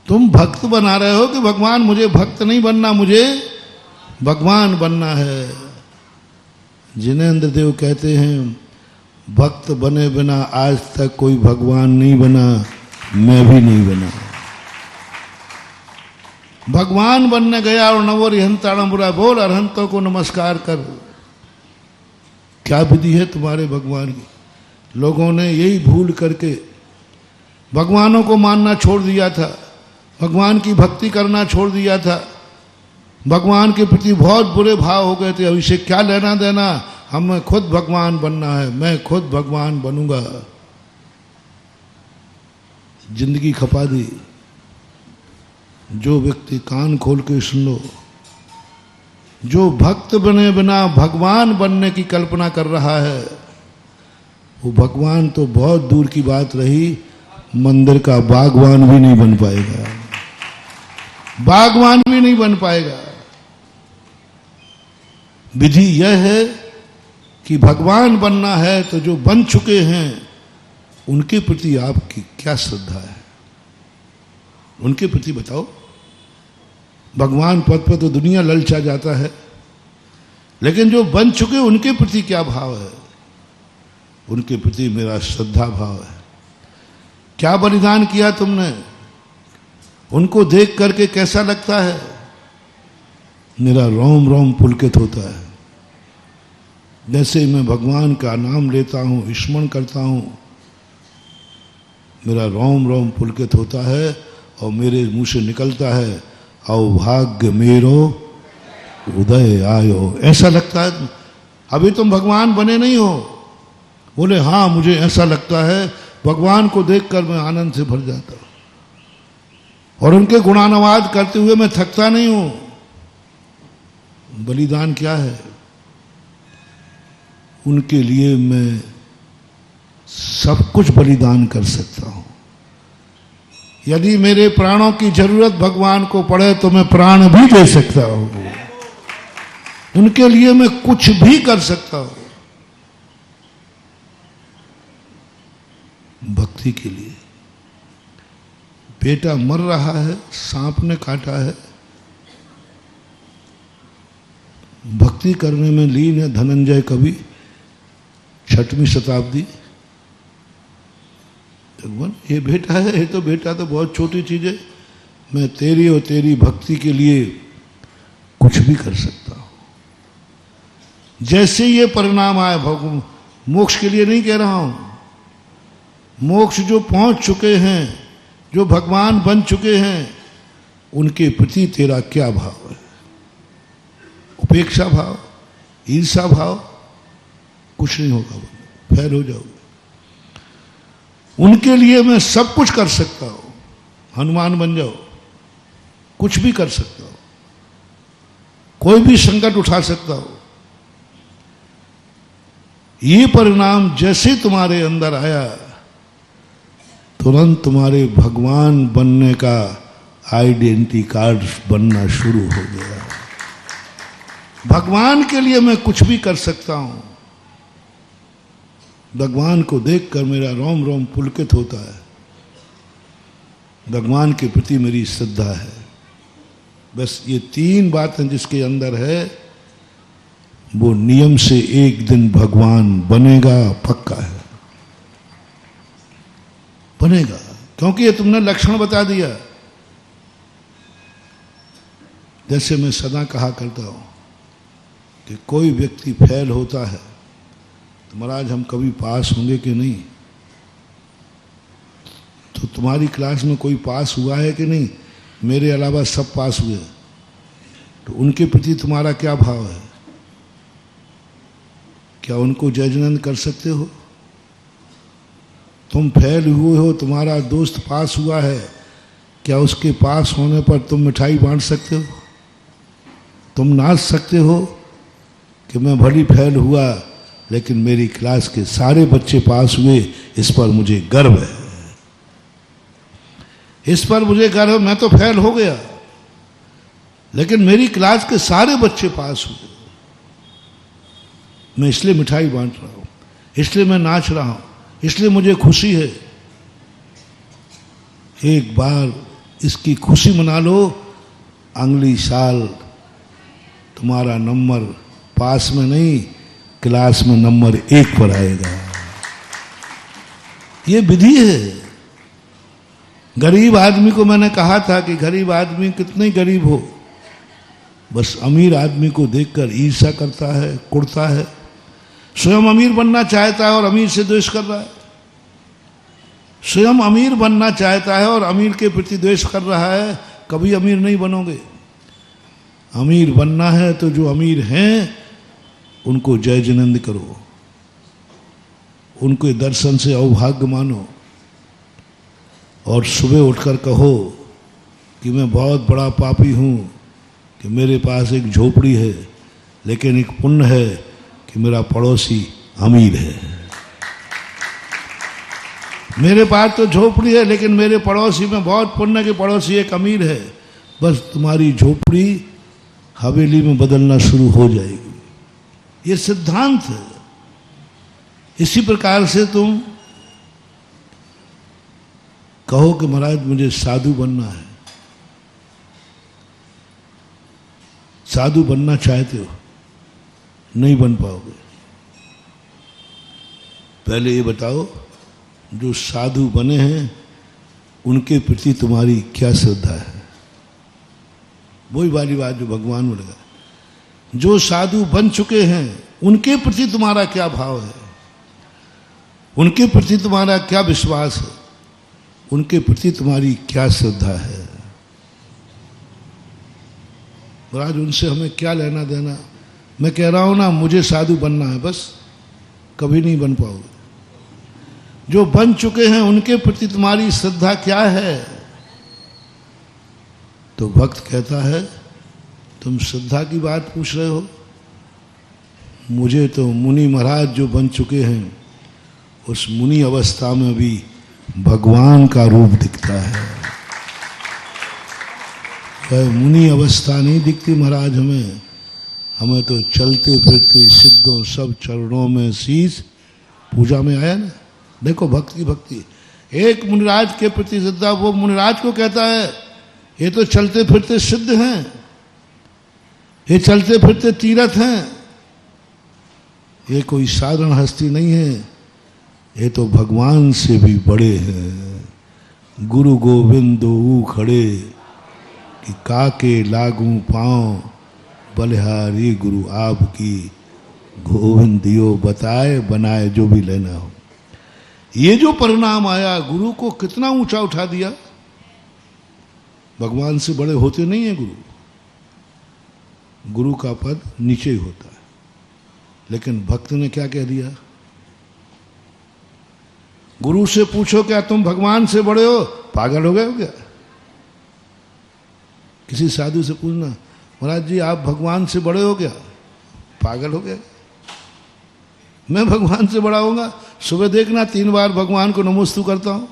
तुम भक्त बना रहे हो कि भगवान, मुझे भक्त नहीं बनना, मुझे भगवान बनना है। जिनेंद्र देव कहते हैं भक्त बने बिना आज तक कोई भगवान नहीं बना, मैं भी नहीं बना। भगवान बनने गया और नवो अरिहंताणम बुरा बोल, अरहंतों को नमस्कार कर। क्या विधि है तुम्हारे भगवान की। लोगों ने यही भूल करके भगवानों को मानना छोड़ दिया था, भगवान की भक्ति करना छोड़ दिया था, भगवान के प्रति बहुत बुरे भाव हो गए थे। अब इसे क्या लेना देना, हमें खुद भगवान बनना है, मैं खुद भगवान बनूंगा। जिंदगी खपा दी। जो व्यक्ति कान खोल के सुन लो, जो भक्त बने बिना भगवान बनने की कल्पना कर रहा है, वो भगवान तो बहुत दूर की बात रही, मंदिर का बागवान भी नहीं बन पाएगा, बागवान भी नहीं बन पाएगा। विधि यह है कि भगवान बनना है तो जो बन चुके हैं उनके प्रति आपकी क्या श्रद्धा है, उनके प्रति बताओ। भगवान पद पर तो दुनिया ललचा जाता है, लेकिन जो बन चुके उनके प्रति क्या भाव है, उनके प्रति मेरा श्रद्धा भाव है। क्या बलिदान किया तुमने, उनको देख करके कैसा लगता है, मेरा रोम रोम पुलकित होता है। जैसे मैं भगवान का नाम लेता हूँ, स्मरण करता हूँ, मेरा रोम रोम पुलकित होता है और मेरे मुंह से निकलता है अभाग्य मेरो उदय आयो। ऐसा लगता है अभी तुम भगवान बने नहीं हो। बोले हाँ, मुझे ऐसा लगता है, भगवान को देखकर मैं आनंद से भर जाता हूं और उनके गुणानुवाद करते हुए मैं थकता नहीं हूं। बलिदान क्या है? उनके लिए मैं सब कुछ बलिदान कर सकता हूं। यदि मेरे प्राणों की जरूरत भगवान को पड़े तो मैं प्राण भी दे सकता हूं। उनके लिए मैं कुछ भी कर सकता हूं। भक्ति के लिए बेटा मर रहा है, सांप ने काटा है, भक्ति करने में लीन है धनंजय कवि, 6वीं शताब्दी। भगवान ये बेटा है, ये तो बेटा तो बहुत छोटी चीज है, मैं तेरी और तेरी भक्ति के लिए कुछ भी कर सकता हूं। जैसे ये परिणाम आए, भगवान मोक्ष के लिए नहीं कह रहा हूं, मोक्ष जो पहुंच चुके हैं, जो भगवान बन चुके हैं, उनके प्रति तेरा क्या भाव है? उपेक्षा भाव, ईर्षा भाव? कुछ नहीं होगा, फेल हो जाओगे। उनके लिए मैं सब कुछ कर सकता हूं। हनुमान बन जाओ, कुछ भी कर सकता हूं, कोई भी संकट उठा सकता हूं। ये परिणाम जैसे तुम्हारे अंदर आया, तुरंत तुम्हारे भगवान बनने का आइडेंटिटी कार्ड बनना शुरू हो गया। भगवान के लिए मैं कुछ भी कर सकता हूं। भगवान को देखकर मेरा रोम रोम पुलकित होता है। भगवान के प्रति मेरी श्रद्धा है। बस ये 3 बातें जिसके अंदर है, वो नियम से एक दिन भगवान बनेगा, पक्का है, बनेगा। क्योंकि ये तुमने लक्षण बता दिया। जैसे मैं सदा कहा करता हूं कि कोई व्यक्ति फेल होता है तो महाराज हम कभी पास होंगे कि नहीं? तो तुम्हारी क्लास में कोई पास हुआ है कि नहीं? मेरे अलावा सब पास हुए। तो उनके प्रति तुम्हारा क्या भाव है? क्या उनको जजमेंट कर सकते हो? तुम फेल हुए हो, तुम्हारा दोस्त पास हुआ है, क्या उसके पास होने पर तुम मिठाई बांट सकते हो? तुम नाच सकते हो कि मैं भली फेल हुआ लेकिन मेरी क्लास के सारे बच्चे पास हुए, इस पर मुझे गर्व है, इस पर मुझे गर्व, मैं तो फेल हो गया लेकिन मेरी क्लास के सारे बच्चे पास हुए, मैं इसलिए मिठाई बांट रहा हूं, इसलिए मैं नाच रहा हूं, इसलिए मुझे खुशी है। एक बार इसकी खुशी मना लो, अगली साल तुम्हारा नंबर पास में नहीं, क्लास में नंबर 1 पर आएगा। ये विधि है। गरीब आदमी को मैंने कहा था कि गरीब आदमी कितने गरीब हो, बस अमीर आदमी को देखकर ईर्ष्या करता है, कुड़ता है, स्वयं अमीर बनना चाहता है और अमीर से द्वेष कर रहा है। स्वयं अमीर बनना चाहता है और अमीर के प्रति द्वेष कर रहा है, कभी अमीर नहीं बनोगे। अमीर बनना है तो जो अमीर हैं उनको जय जिनेंद्र करो, उनके दर्शन से अवभाग्य मानो और सुबह उठकर कहो कि मैं बहुत बड़ा पापी हूं कि मेरे पास एक झोपड़ी है, लेकिन एक पुण्य है कि मेरा पड़ोसी अमीर है। मेरे पास तो झोपड़ी है लेकिन मेरे पड़ोसी में बहुत पुण्य के पड़ोसी एक अमीर है। बस तुम्हारी झोपड़ी हवेली में बदलना शुरू हो जाएगी। ये सिद्धांत है। इसी प्रकार से तुम कहो कि महाराज मुझे साधु बनना है, साधु बनना चाहते हो, नहीं बन पाओगे। पहले ये बताओ जो साधु बने हैं उनके प्रति तुम्हारी क्या श्रद्धा है। वही वाली बात जो भगवान में लगा। जो साधु बन चुके हैं उनके प्रति तुम्हारा क्या भाव है, उनके प्रति तुम्हारा क्या विश्वास है, उनके प्रति तुम्हारी क्या श्रद्धा है। महाराज उनसे हमें क्या लेना देना, मैं कह रहा हूं ना, मुझे साधु बनना है, बस कभी नहीं बन पाओगे। जो बन चुके हैं उनके प्रति तुम्हारी श्रद्धा क्या है? तो भक्त कहता है तुम श्रद्धा की बात पूछ रहे हो, मुझे तो मुनि महाराज जो बन चुके हैं उस मुनि अवस्था में भी भगवान का रूप दिखता है। वह मुनि अवस्था नहीं दिखती महाराज हमें, हमें तो चलते फिरते सिद्धों सब चरणों में शीश पूजा में आया ना। देखो भक्त की भक्ति, एक मुनिराज के प्रति श्रद्धा, वो मुनिराज को कहता है ये तो चलते फिरते सिद्ध हैं, ये चलते फिरते तीर्थ हैं, ये कोई साधारण हस्ती नहीं है, ये तो भगवान से भी बड़े हैं। गुरु गोविंद दो खड़े कि काके लागू पाँव, बलिहारी गुरु आपकी, गोविंद दियो बताए बनाए जो भी लेना हो। ये जो परिणाम आया, गुरु को कितना ऊंचा उठा दिया। भगवान से बड़े होते नहीं है गुरु, गुरु का पद नीचे ही होता है। लेकिन भक्त ने क्या कह दिया? गुरु से पूछो क्या तुम भगवान से बड़े हो? पागल हो गए हो क्या? किसी साधु से पूछना, महाराज जी आप भगवान से बड़े हो क्या? पागल हो गए। मैं भगवान से बड़ा होऊंगा? सुबह देखना 3 बार भगवान को नमोस्तु करता हूं।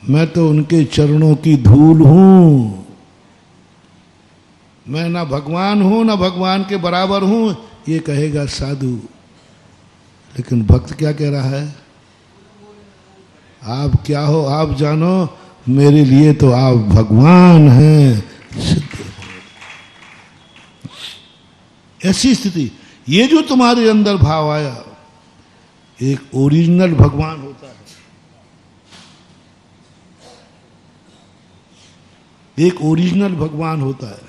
मैं तो उनके चरणों की धूल हूं, मैं ना भगवान हूं ना भगवान के बराबर हूं, ये कहेगा साधु। लेकिन भक्त क्या कह रहा है? आप क्या हो आप जानो, मेरे लिए तो आप भगवान हैं। ऐसी स्थिति, ये जो तुम्हारे अंदर भाव आया, एक ओरिजिनल भगवान होता है, एक ओरिजिनल भगवान होता है,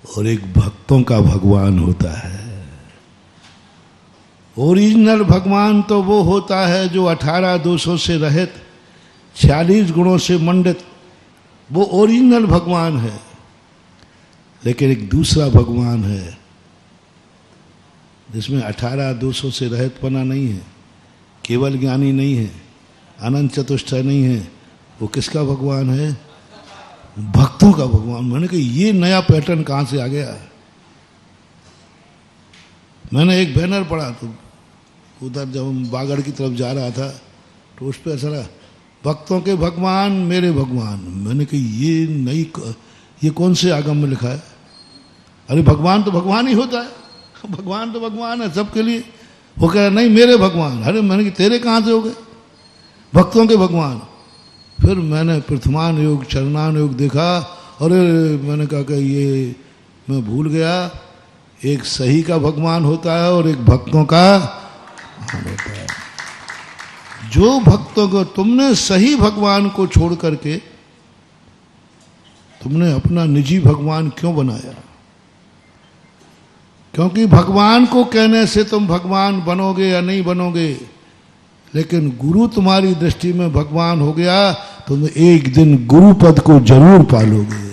और एक भक्तों का भगवान होता है। ओरिजिनल भगवान तो वो होता है जो 18 दोषों से रहित, 46 गुणों से मंडित, वो ओरिजिनल भगवान है। लेकिन एक दूसरा भगवान है जिसमें 18 दोषों से रहित पना नहीं है, केवल ज्ञानी नहीं है, अनंत चतुष्टय नहीं है। वो किसका भगवान है? भक्तों का भगवान। मैंने कहा ये नया पैटर्न कहां से आ गया? मैंने एक बैनर पढ़ा, तो उधर जब हम बागड़ की तरफ जा रहा था तो उस पर ऐसा रहा, भक्तों के भगवान मेरे भगवान। मैंने कहा ये कौन से आगम में लिखा है? अरे भगवान तो भगवान ही होता है, भगवान तो भगवान है सबके लिए। वो कह रहा नहीं मेरे भगवान। अरे मैंने कहा तेरे कहाँ से हो गए? भक्तों के भगवान। फिर मैंने प्रथमान योग चरणान योग देखा, अरे मैंने कहा कि ये मैं भूल गया, एक सही का भगवान होता है और एक भक्तों का होता है। जो भक्तों को तुमने सही भगवान को छोड़ करके तुमने अपना निजी भगवान क्यों बनाया? क्योंकि भगवान को कहने से तुम भगवान बनोगे या नहीं बनोगे, लेकिन गुरु तुम्हारी दृष्टि में भगवान हो गया, तुम एक दिन गुरु पद को जरूर पालोगे।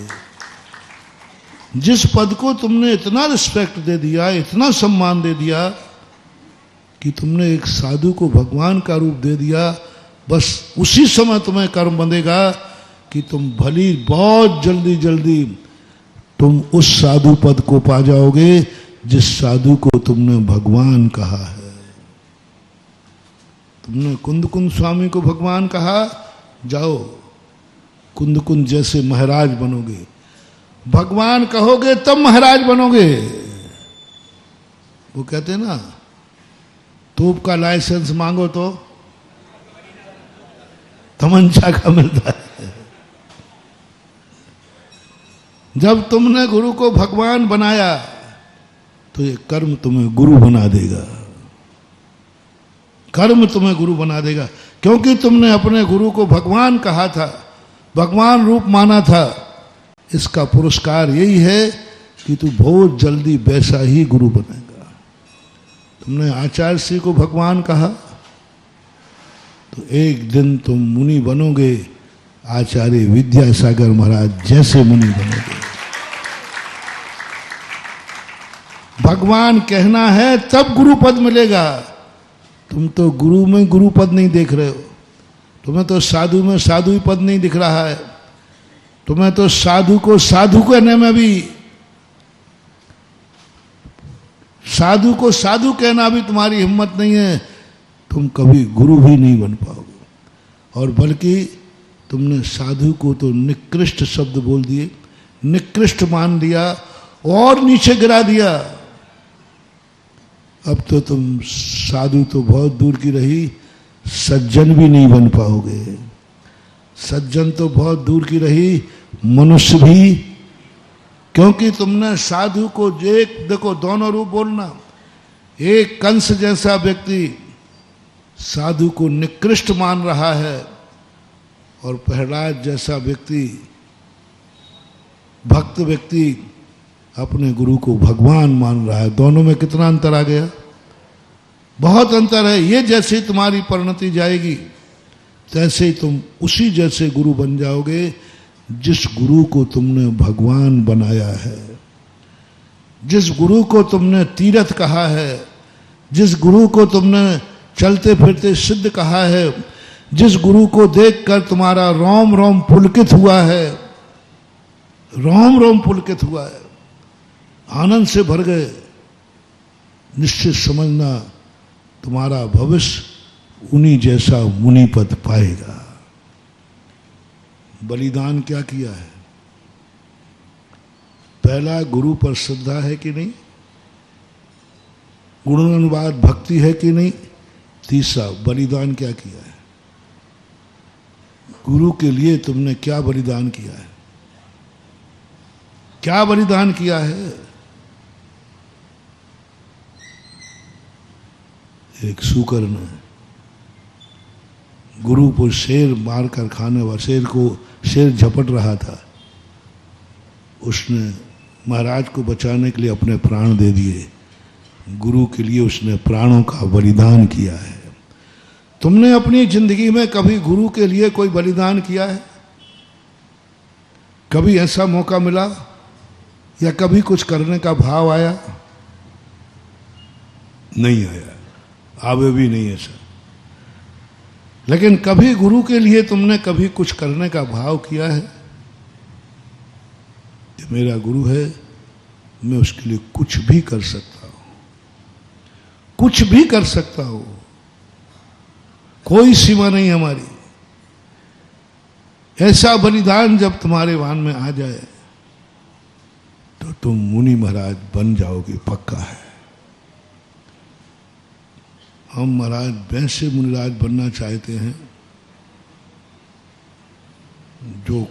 जिस पद को तुमने इतना रिस्पेक्ट दे दिया, इतना सम्मान दे दिया कि तुमने एक साधु को भगवान का रूप दे दिया, बस उसी समय तुम्हें कर्म बंधेगा कि तुम भली बहुत जल्दी जल्दी तुम उस साधु पद को पा जाओगे जिस साधु को तुमने भगवान कहा है। तुमने कुंद कुंद स्वामी को भगवान कहा, जाओ कुंद कुंद जैसे महाराज बनोगे। भगवान कहोगे तब महाराज बनोगे। वो कहते हैं ना, तोप का लाइसेंस मांगो तो तमंचा का मिलता है। जब तुमने गुरु को भगवान बनाया तो ये कर्म तुम्हें गुरु बना देगा, कर्म तुम्हें गुरु बना देगा। क्योंकि तुमने अपने गुरु को भगवान कहा था, भगवान रूप माना था। इसका पुरस्कार यही है कि तू बहुत जल्दी वैसा ही गुरु बनेगा। तुमने आचार्य श्री को भगवान कहा तो एक दिन तुम मुनि बनोगे, आचार्य विद्यासागर महाराज जैसे मुनि बनोगे। भगवान कहना है तब गुरु पद मिलेगा। तुम तो गुरु में गुरु पद नहीं देख रहे हो, तुम्हें तो साधु में साधु पद नहीं दिख रहा है, तुम्हें तो साधु को साधु कहने में भी, साधु को साधु कहना भी तुम्हारी हिम्मत नहीं है। तुम कभी गुरु भी नहीं बन पाओगे। और बल्कि तुमने साधु को तो निकृष्ट शब्द बोल दिए, निकृष्ट मान दिया और नीचे गिरा दिया। अब तो तुम साधु तो बहुत दूर की रही, सज्जन भी नहीं बन पाओगे। सज्जन तो बहुत दूर की रही, मनुष्य भी, क्योंकि तुमने साधु को एक, देखो दोनों रूप बोलना, एक कंस जैसा व्यक्ति साधु को निकृष्ट मान रहा है और प्रहलाद जैसा व्यक्ति, भक्त व्यक्ति अपने गुरु को भगवान मान रहा है। दोनों में कितना अंतर आ गया, बहुत अंतर है। ये जैसे तुम्हारी परिणति जाएगी तैसे ही तुम उसी जैसे गुरु बन जाओगे जिस गुरु को तुमने भगवान बनाया है, जिस गुरु को तुमने तीर्थ कहा है, जिस गुरु को तुमने चलते फिरते सिद्ध कहा है, जिस गुरु को देखकर तुम्हारा रोम रोम पुलकित हुआ है, रोम रोम पुलकित हुआ है, आनंद से भर गए। निश्चित समझना तुम्हारा भविष्य उन्हीं जैसा मुनि पद पाएगा। बलिदान क्या किया है? पहला, गुरु पर श्रद्धा है कि नहीं, गुणानुवाद भक्ति है कि नहीं। तीसरा, बलिदान क्या किया है, गुरु के लिए तुमने क्या बलिदान किया है, क्या बलिदान किया है। एक सूकर ने गुरु को शेर मारकर खाने वाला, शेर झपट रहा था, उसने महाराज को बचाने के लिए अपने प्राण दे दिए। गुरु के लिए उसने प्राणों का बलिदान किया है। तुमने अपनी जिंदगी में कभी गुरु के लिए कोई बलिदान किया है? कभी ऐसा मौका मिला या कभी कुछ करने का भाव आया? नहीं आया, आवे भी नहीं ऐसा। लेकिन कभी गुरु के लिए तुमने कभी कुछ करने का भाव किया है? ये मेरा गुरु है, मैं उसके लिए कुछ भी कर सकता हूं, कुछ भी कर सकता हूं, कोई सीमा नहीं हमारी। ऐसा बलिदान जब तुम्हारे वान में आ जाए तो तुम मुनि महाराज बन जाओगे, पक्का है। हम महाराज वैसे मुनिराज बनना चाहते हैं जो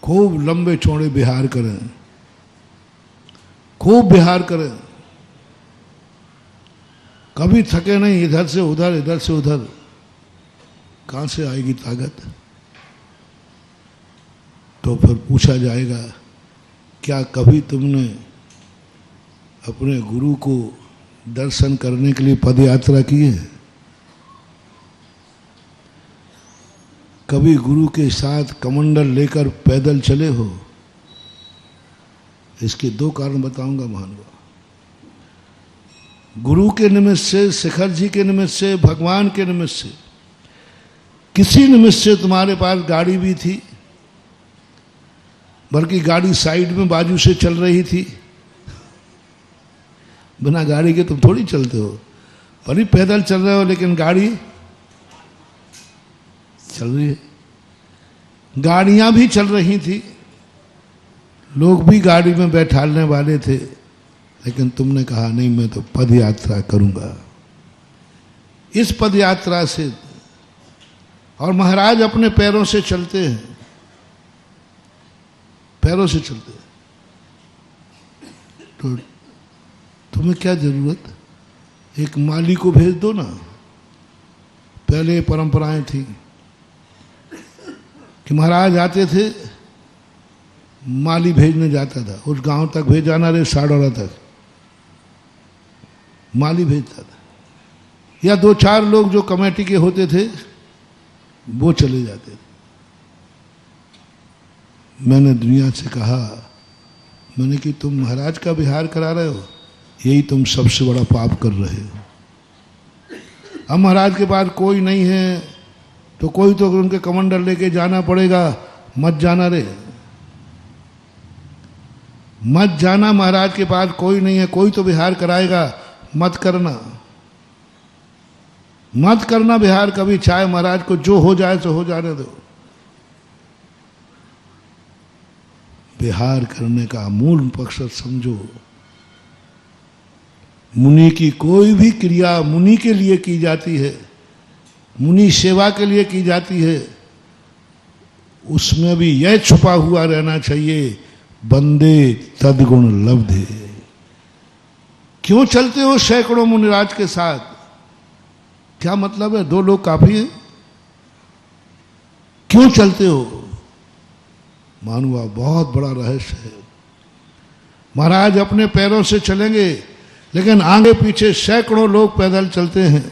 खूब लंबे चौड़े विहार करें, खूब विहार करें, कभी थके नहीं, इधर से उधर इधर से उधर। कहां से आएगी ताकत? तो फिर पूछा जाएगा, क्या कभी तुमने अपने गुरु को दर्शन करने के लिए पद यात्रा की है? कभी गुरु के साथ कमंडल लेकर पैदल चले हो? इसके दो कारण बताऊंगा महानुभाव। गुरु के निमित्त से, शिखर जी के निमित्त से, भगवान के निमित्त से, किसी निमित्त से तुम्हारे पास गाड़ी भी थी, बल्कि गाड़ी साइड में बाजू से चल रही थी। बिना गाड़ी के तुम थोड़ी चलते हो, भले पैदल चल रहे हो लेकिन गाड़ी चल रही है। गाड़ियां भी चल रही थी, लोग भी गाड़ी में बैठाने वाले थे, लेकिन तुमने कहा नहीं, मैं तो पद यात्रा करूंगा। इस पद यात्रा से, और महाराज अपने पैरों से चलते हैं, पैरों से चलते हैं, तो तुम्हें क्या जरूरत? एक माली को भेज दो ना। पहले परंपराएं थी कि महाराज आते थे, माली भेजने जाता था, उस गांव तक भेज जाना रे, साड़ौरा तक माली भेजता था, या दो चार लोग जो कमेटी के होते थे वो चले जाते थे। मैंने दुनिया से कहा, मैंने कि तुम महाराज का विहार करा रहे हो, यही तुम सबसे बड़ा पाप कर रहे हो। अब महाराज के पास कोई नहीं है तो कोई तो उनके कमंडल लेके जाना पड़ेगा। मत जाना रे, मत जाना, महाराज के पास कोई नहीं है, कोई तो विहार कराएगा, मत करना, मत करना विहार कभी, चाहे महाराज को जो हो जाए सो हो जाने दो। विहार करने का मूल मकसद समझो, मुनि की कोई भी क्रिया मुनि के लिए की जाती है, मुनि सेवा के लिए की जाती है, उसमें भी यह छुपा हुआ रहना चाहिए, बंदे तद्गुण लब्धे। क्यों चलते हो सैकड़ों मुनिराज के साथ? क्या मतलब है? 2 लोग काफी है? क्यों चलते हो? मानुआ बहुत बड़ा रहस्य है। महाराज अपने पैरों से चलेंगे लेकिन आगे पीछे सैकड़ों लोग पैदल चलते हैं।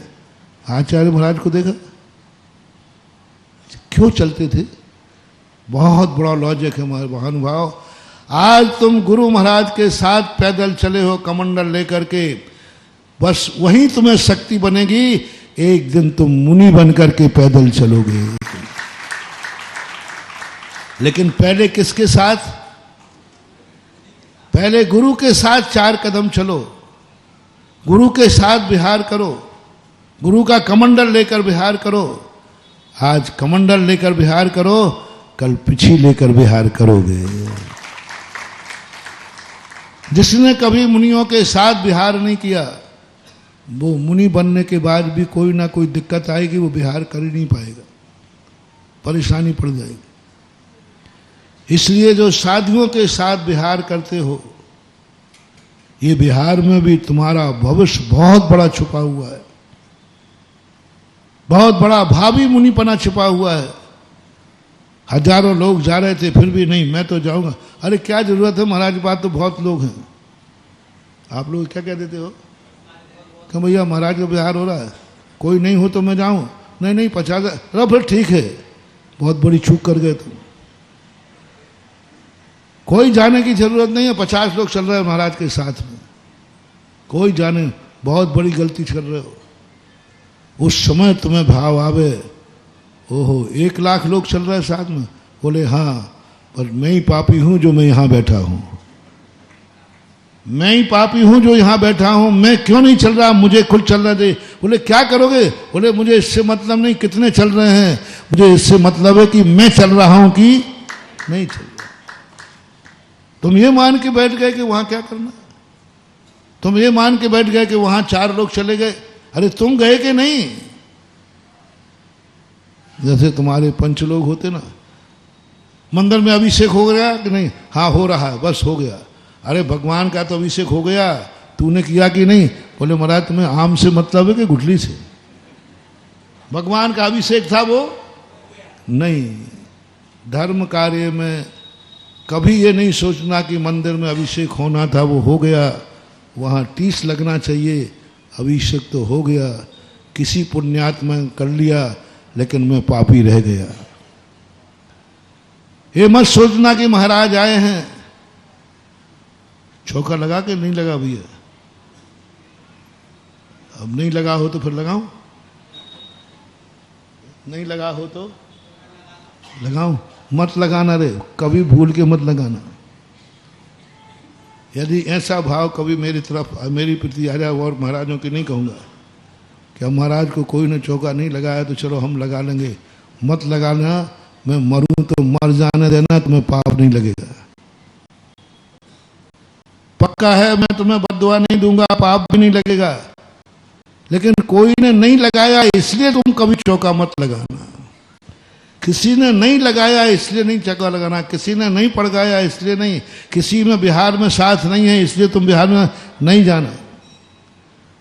आचार्य महाराज को देखा, क्यों चलते थे? बहुत बड़ा लॉजिक है हमारे महानुभाव। आज तुम गुरु महाराज के साथ पैदल चले हो कमंडल लेकर के, बस वहीं तुम्हें शक्ति बनेगी। एक दिन तुम मुनि बनकर के पैदल चलोगे। लेकिन पहले किसके साथ? पहले गुरु के साथ 4 कदम चलो, गुरु के साथ विहार करो, गुरु का कमंडल लेकर विहार करो। आज कमंडल लेकर विहार करो, कल पिछी लेकर विहार करोगे। जिसने कभी मुनियों के साथ विहार नहीं किया, वो मुनि बनने के बाद भी कोई ना कोई दिक्कत आएगी, वो विहार कर ही नहीं पाएगा, परेशानी पड़ जाएगी। इसलिए जो साधुओं के साथ विहार करते हो, ये विहार में भी तुम्हारा भविष्य बहुत बड़ा छुपा हुआ है, बहुत बड़ा भावी मुनिपना छुपा हुआ है। हजारों लोग जा रहे थे फिर भी नहीं, मैं तो जाऊंगा। अरे क्या जरूरत है, महाराज के पास तो बहुत लोग हैं। आप लोग क्या कह देते हो कि भैया महाराज का विहार हो रहा है, कोई नहीं हो तो मैं जाऊं? नहीं नहीं 50, अरे फिर ठीक है, बहुत बड़ी चूक कर गए तुम। कोई जाने की जरूरत नहीं है, 50 लोग चल रहे हैं महाराज के साथ में, कोई जाने, बहुत बड़ी गलती कर रहे हो। उस समय तुम्हें भाव आवे, ओहो 1 लाख लोग चल रहे हैं साथ में, बोले हाँ पर मैं ही पापी हूं जो मैं यहां बैठा हूं, मैं ही पापी हूं जो यहां बैठा हूं, मैं क्यों नहीं चल रहा, मुझे खुद चलना दे। बोले क्या करोगे? बोले मुझे इससे मतलब नहीं कितने चल रहे हैं, मुझे इससे मतलब है कि मैं चल रहा हूं कि नहीं चल रहा। तुम ये मान के बैठ गए कि वहां क्या करना, तुम ये मान के बैठ गए कि वहां 4 लोग चले गए। अरे तुम गए कि नहीं? जैसे तुम्हारे 5 लोग होते ना, मंदिर में अभिषेक हो गया कि नहीं? हाँ हो रहा है, बस हो गया। अरे भगवान का तो अभिषेक हो गया, तूने किया कि नहीं? बोले महाराज तुम्हें आम से मतलब है कि गुठली से? भगवान का अभिषेक था वो नहीं। धर्म कार्य में कभी ये नहीं सोचना कि मंदिर में अभिषेक होना था, वो हो गया, वहाँ टीस लगना चाहिए, अभिषेक तो हो गया, किसी पुण्यात्मा कर लिया लेकिन मैं पापी रह गया। ये मत सोचना कि महाराज आए हैं, चौका लगा के नहीं लगा भैया, अब नहीं लगा हो तो फिर लगाऊं, नहीं लगा हो तो लगाऊं, मत लगाना रे, कभी भूल के मत लगाना। यदि ऐसा भाव कभी मेरी तरफ मेरी प्रति आ जाए, और महाराजों की नहीं कहूँगा कि हम महाराज को कोई ने चौका नहीं लगाया तो चलो हम लगा लेंगे, मत लगाना। मैं मरूं तो मर जाने देना, तुम्हें पाप नहीं लगेगा, पक्का है। मैं तुम्हें बद्दुआ नहीं दूंगा, पाप भी नहीं लगेगा। लेकिन कोई ने नहीं लगाया इसलिए तुम कभी चौका मत लगाना, किसी ने नहीं लगाया इसलिए नहीं चौका लगाना, किसी ने नहीं पड़गाया इसलिए नहीं, किसी में बिहार में साथ नहीं है इसलिए तुम बिहार में नहीं जाना।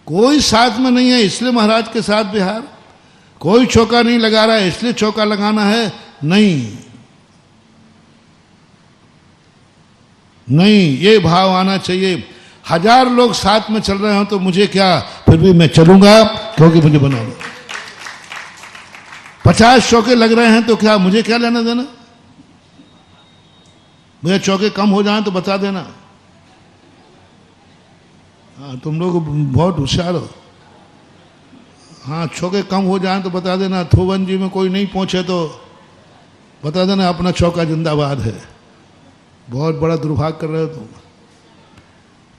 कोई साथ में नहीं है इसलिए महाराज के साथ बिहार, कोई चौका नहीं लगा रहा है इसलिए चौका लगाना है, नहीं नहीं, ये भाव आना चाहिए। 1000 लोग साथ में चल रहे हो तो मुझे क्या, फिर भी मैं चलूंगा क्योंकि मुझे बनाना। 50 चौके लग रहे हैं तो क्या, मुझे क्या लेना देना? मुझे चौके कम हो जाए तो बता देना, हाँ, तुम लोग बहुत होशियार हो। हाँ, चौके कम हो जाए तो बता देना। थोवन जी में कोई नहीं पहुंचे तो बता देना अपना चौका जिंदाबाद है। बहुत बड़ा दुर्भाग्य कर रहे हो तुम।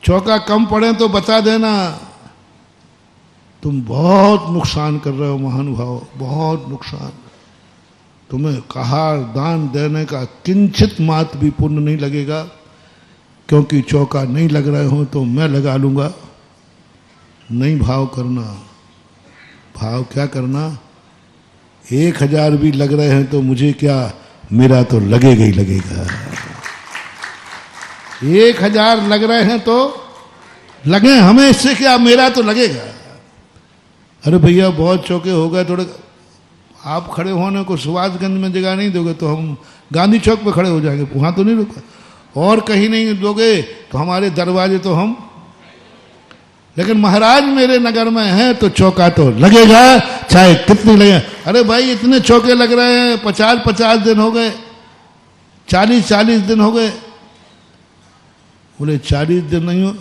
चौका कम पड़े तो बता देना। तुम बहुत नुकसान कर रहे हो महानुभाव, बहुत नुकसान। तुम्हें कहार दान देने का किंचित मात्र भी पुण्य नहीं लगेगा, क्योंकि चौका नहीं लग रहे हो तो मैं लगा लूंगा। नहीं भाव करना। भाव क्या करना? 1000 भी लग रहे हैं तो मुझे क्या, मेरा तो लगेगा ही लगेगा। 1000 लग रहे हैं तो लगे, हमें इससे क्या, मेरा तो लगेगा। अरे भैया बहुत चौके हो गए, थोड़े आप खड़े होने को सुभाषगंज में जगह नहीं दोगे तो हम गांधी चौक पे खड़े हो जाएंगे, वहां तो नहीं रुका। और कहीं नहीं दोगे तो हमारे दरवाजे तो हम, लेकिन महाराज मेरे नगर में है तो चौका तो लगेगा, चाहे कितनी लगे। अरे भाई इतने चौके लग रहे हैं, 50-50 दिन हो गए, 40-40 दिन हो गए। बोले 40 दिन नहीं हो,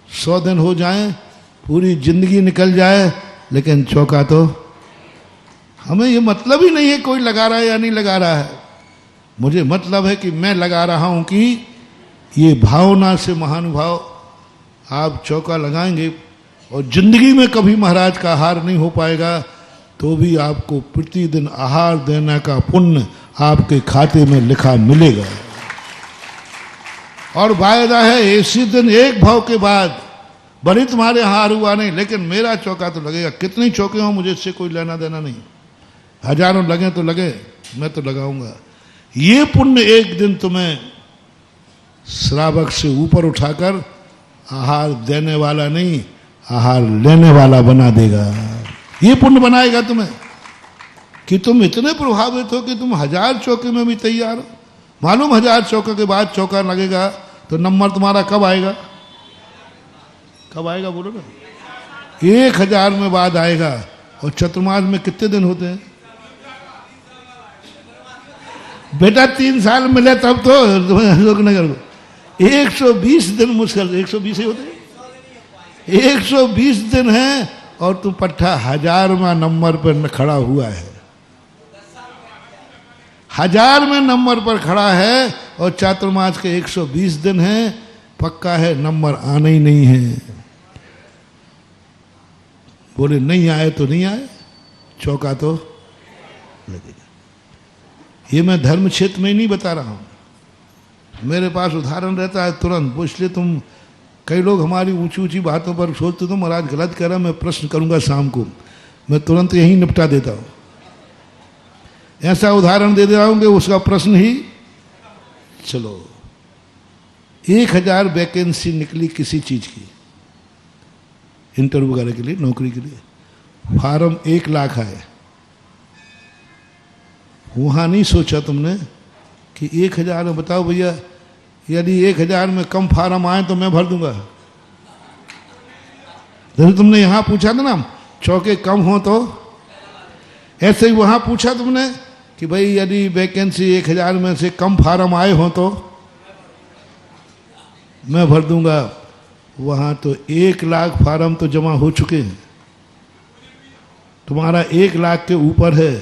100 दिन हो जाए, पूरी जिंदगी निकल जाए, लेकिन चौका तो हमें ये मतलब ही नहीं है कोई लगा रहा है या नहीं लगा रहा है। मुझे मतलब है कि मैं लगा रहा हूं कि ये भावना से महानुभाव आप चौका लगाएंगे और जिंदगी में कभी महाराज का आहार नहीं हो पाएगा तो भी आपको प्रतिदिन आहार देने का पुण्य आपके खाते में लिखा मिलेगा। और वायदा है इसी दिन एक भाव के बाद बड़ी तुम्हारे हार हुआ नहीं, लेकिन मेरा चौका तो लगेगा। कितने चौके हो मुझे इससे कोई लेना देना नहीं, हजारों लगे तो लगे, मैं तो लगाऊंगा। ये पुण्य एक दिन तुम्हें श्रावक से ऊपर उठाकर आहार देने वाला नहीं, आहार लेने वाला बना देगा। ये पुण्य बनाएगा तुम्हें कि तुम इतने प्रभावित हो कि तुम 1000 चौके में भी तैयार हो। मालूम 1000 चौके के बाद चौका लगेगा तो नंबर तुम्हारा कब आएगा? कब आएगा बोलो ना? 1000 में बाद आएगा। और चतुर्मास में कितने दिन होते हैं बेटा? 3 साल मिले तब तो अशोकनगर को 120 दिन मुश्किल, 120 ही होते हैं, 120 दिन है और तू पट्टा 1000वां नंबर पर खड़ा हुआ है। 1000 में नंबर पर खड़ा है और चातुर्मास के 120 दिन है, पक्का है नंबर आना ही नहीं है। बोले नहीं आए तो नहीं आए, चौका तो लगेगा। ये मैं धर्म क्षेत्र में ही नहीं बता रहा हूं, मेरे पास उदाहरण रहता है तुरंत। वो इसलिए तुम कई लोग हमारी ऊंची ऊंची बातों पर सोचते तुम महाराज गलत कह रहा, मैं प्रश्न करूंगा शाम को, मैं तुरंत यही निपटा देता हूं। ऐसा उदाहरण दे रहा हूं कि उसका प्रश्न ही, चलो 1000 वैकेंसी निकली किसी चीज की, इंटरव्यू वगैरह के लिए, नौकरी के लिए, फार्म 1 लाख आए। वहां नहीं सोचा तुमने कि 1000 में, बताओ भैया यदि 1000 में कम फार्म आए तो मैं भर दूंगा। जैसे तुमने यहां पूछा था ना चौके कम हो तो, ऐसे ही वहां पूछा तुमने कि भाई यदि वैकेंसी 1000 में से कम फार्म आए हो तो मैं भर दूंगा। वहां तो 1 लाख फार्म तो जमा हो चुके हैं, तुम्हारा 1 लाख के ऊपर है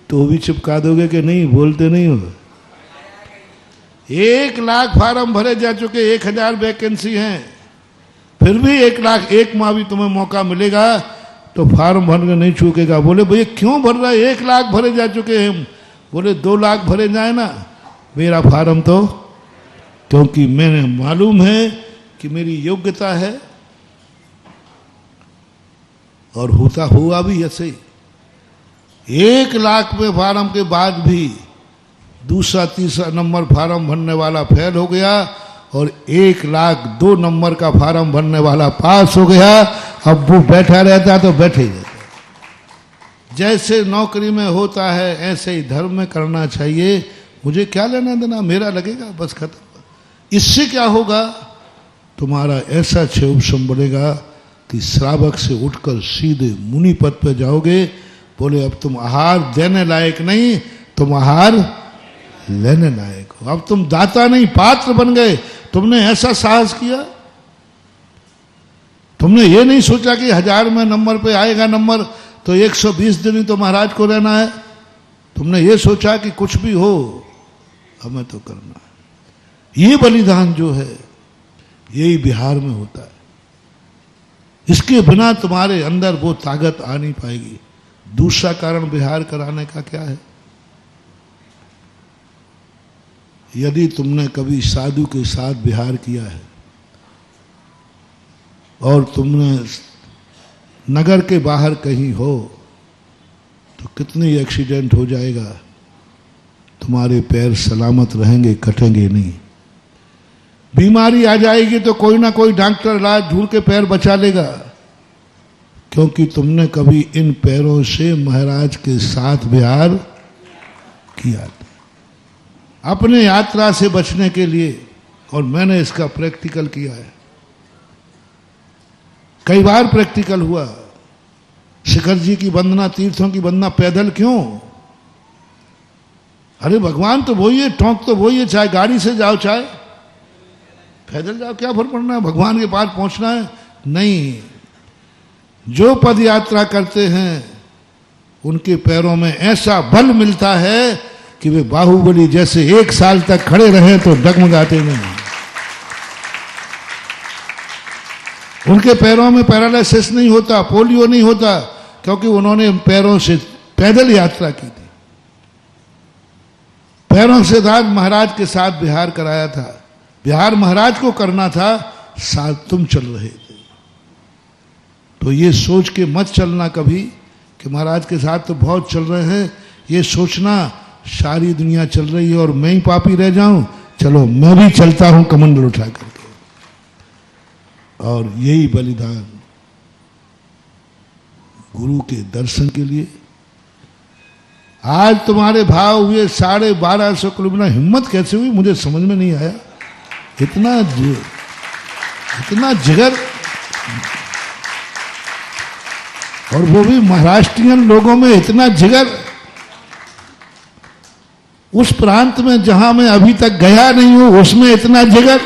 तो भी चिपका दोगे कि नहीं? बोलते नहीं हो। 1 लाख फार्म भरे जा चुके, 1000 वैकेंसी हैं, फिर भी 1 लाख 1 माह भी तुम्हें मौका मिलेगा तो फार्म भरने नहीं चूकेगा। बोले भैया क्यों भर रहा है? 1 लाख भरे जा चुके हैं। बोले 2 लाख भरे जाए ना, मेरा फार्म तो, क्योंकि मैंने मालूम है कि मेरी योग्यता है और होता हुआ भी ऐसे। 1 लाख में फार्म के बाद भी दूसरा तीसरा नंबर फार्म भरने वाला फेल हो गया और 1 लाख 2 नंबर का फार्म भरने वाला पास हो गया। अब वो बैठा रहता तो बैठे ही रहता। जैसे नौकरी में होता है ऐसे ही धर्म में करना चाहिए। मुझे क्या लेना देना, मेरा लगेगा बस, खत्म। इससे क्या होगा? तुम्हारा ऐसा क्षोभ बढ़ेगा कि श्रावक से उठकर सीधे मुनि पद पे जाओगे। बोले अब तुम आहार देने लायक नहीं, तुम आहार लेने लायक हो। अब तुम दाता नहीं पात्र बन गए। तुमने ऐसा साहस किया, तुमने ये नहीं सोचा कि 1000 में नंबर पे आएगा नंबर तो 120 दिन ही तो महाराज को रहना है। तुमने ये सोचा कि कुछ भी हो हमें तो करना है। ये बलिदान जो है यही बिहार में होता है। इसके बिना तुम्हारे अंदर वो ताकत आ नहीं पाएगी। दूसरा कारण बिहार कराने का क्या है? यदि तुमने कभी साधु के साथ बिहार किया है और तुमने नगर के बाहर कहीं हो तो कितने एक्सीडेंट हो जाएगा, तुम्हारे पैर सलामत रहेंगे, कटेंगे नहीं। बीमारी आ जाएगी तो कोई ना कोई डॉक्टर इलाज ढूंढ के पैर बचा लेगा, क्योंकि तुमने कभी इन पैरों से महाराज के साथ बिहार किया था अपने यात्रा से बचने के लिए। और मैंने इसका प्रैक्टिकल किया है, कई बार प्रैक्टिकल हुआ। शिखर जी की वंदना, तीर्थों की वंदना पैदल क्यों? अरे भगवान तो वही है, टोंक तो वही है, चाहे गाड़ी से जाओ चाहे पैदल जाओ, क्या फर्क पड़ना है? भगवान के पास पहुंचना है। नहीं, जो पद यात्रा करते हैं उनके पैरों में ऐसा बल मिलता है कि वे बाहुबली जैसे 1 साल तक खड़े रहे तो डगमगाते नहीं। उनके पैरों में पैरालिसिस नहीं होता, पोलियो नहीं होता, क्योंकि उन्होंने पैरों से पैदल यात्रा की थी। पैरों से दाद महाराज के साथ बिहार कराया था। बिहार महाराज को करना था, साथ तुम चल रहे थे। तो ये सोच के मत चलना कभी कि महाराज के साथ तो बहुत चल रहे हैं। ये सोचना सारी दुनिया चल रही है और मैं ही पापी रह जाऊं, चलो मैं भी चलता हूं कमंडल उठा करके। और यही बलिदान गुरु के दर्शन के लिए। आज तुम्हारे भाव हुए 1250 किलोमीटर, हिम्मत कैसे हुई मुझे समझ में नहीं आया। इतना जिगर, और वो भी महाराष्ट्रियन लोगों में इतना जिगर। उस प्रांत में जहां मैं अभी तक गया नहीं हूं उसमें इतना जिगर।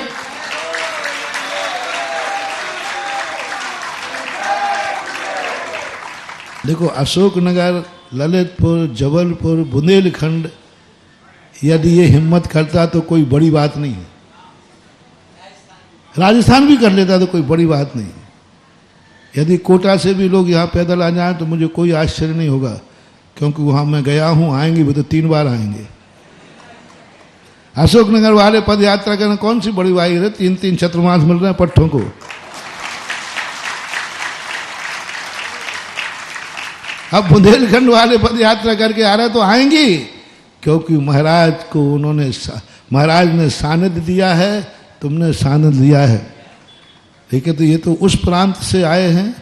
देखो, अशोकनगर, ललितपुर, जबलपुर, बुंदेलखंड यदि ये हिम्मत करता तो कोई बड़ी बात नहीं है। राजस्थान भी कर लेता तो कोई बड़ी बात नहीं। यदि कोटा से भी लोग यहाँ पैदल आ जाएं तो मुझे कोई आश्चर्य नहीं होगा, क्योंकि वहां मैं गया हूं। आएंगे भी तो 3 बार आएंगे। अशोकनगर वाले पद यात्रा करना कौन सी बड़ी बात है? 3-3 चतुर्मास मिल रहे हैं पट्टों को। अब बुंदेलखंड वाले पद यात्रा करके आ रहे तो आएंगी, क्योंकि महाराज को महाराज ने सानिध्य दिया है, तुमने सानिध्य दिया है। ठीक है, तो ये तो उस प्रांत से आए हैं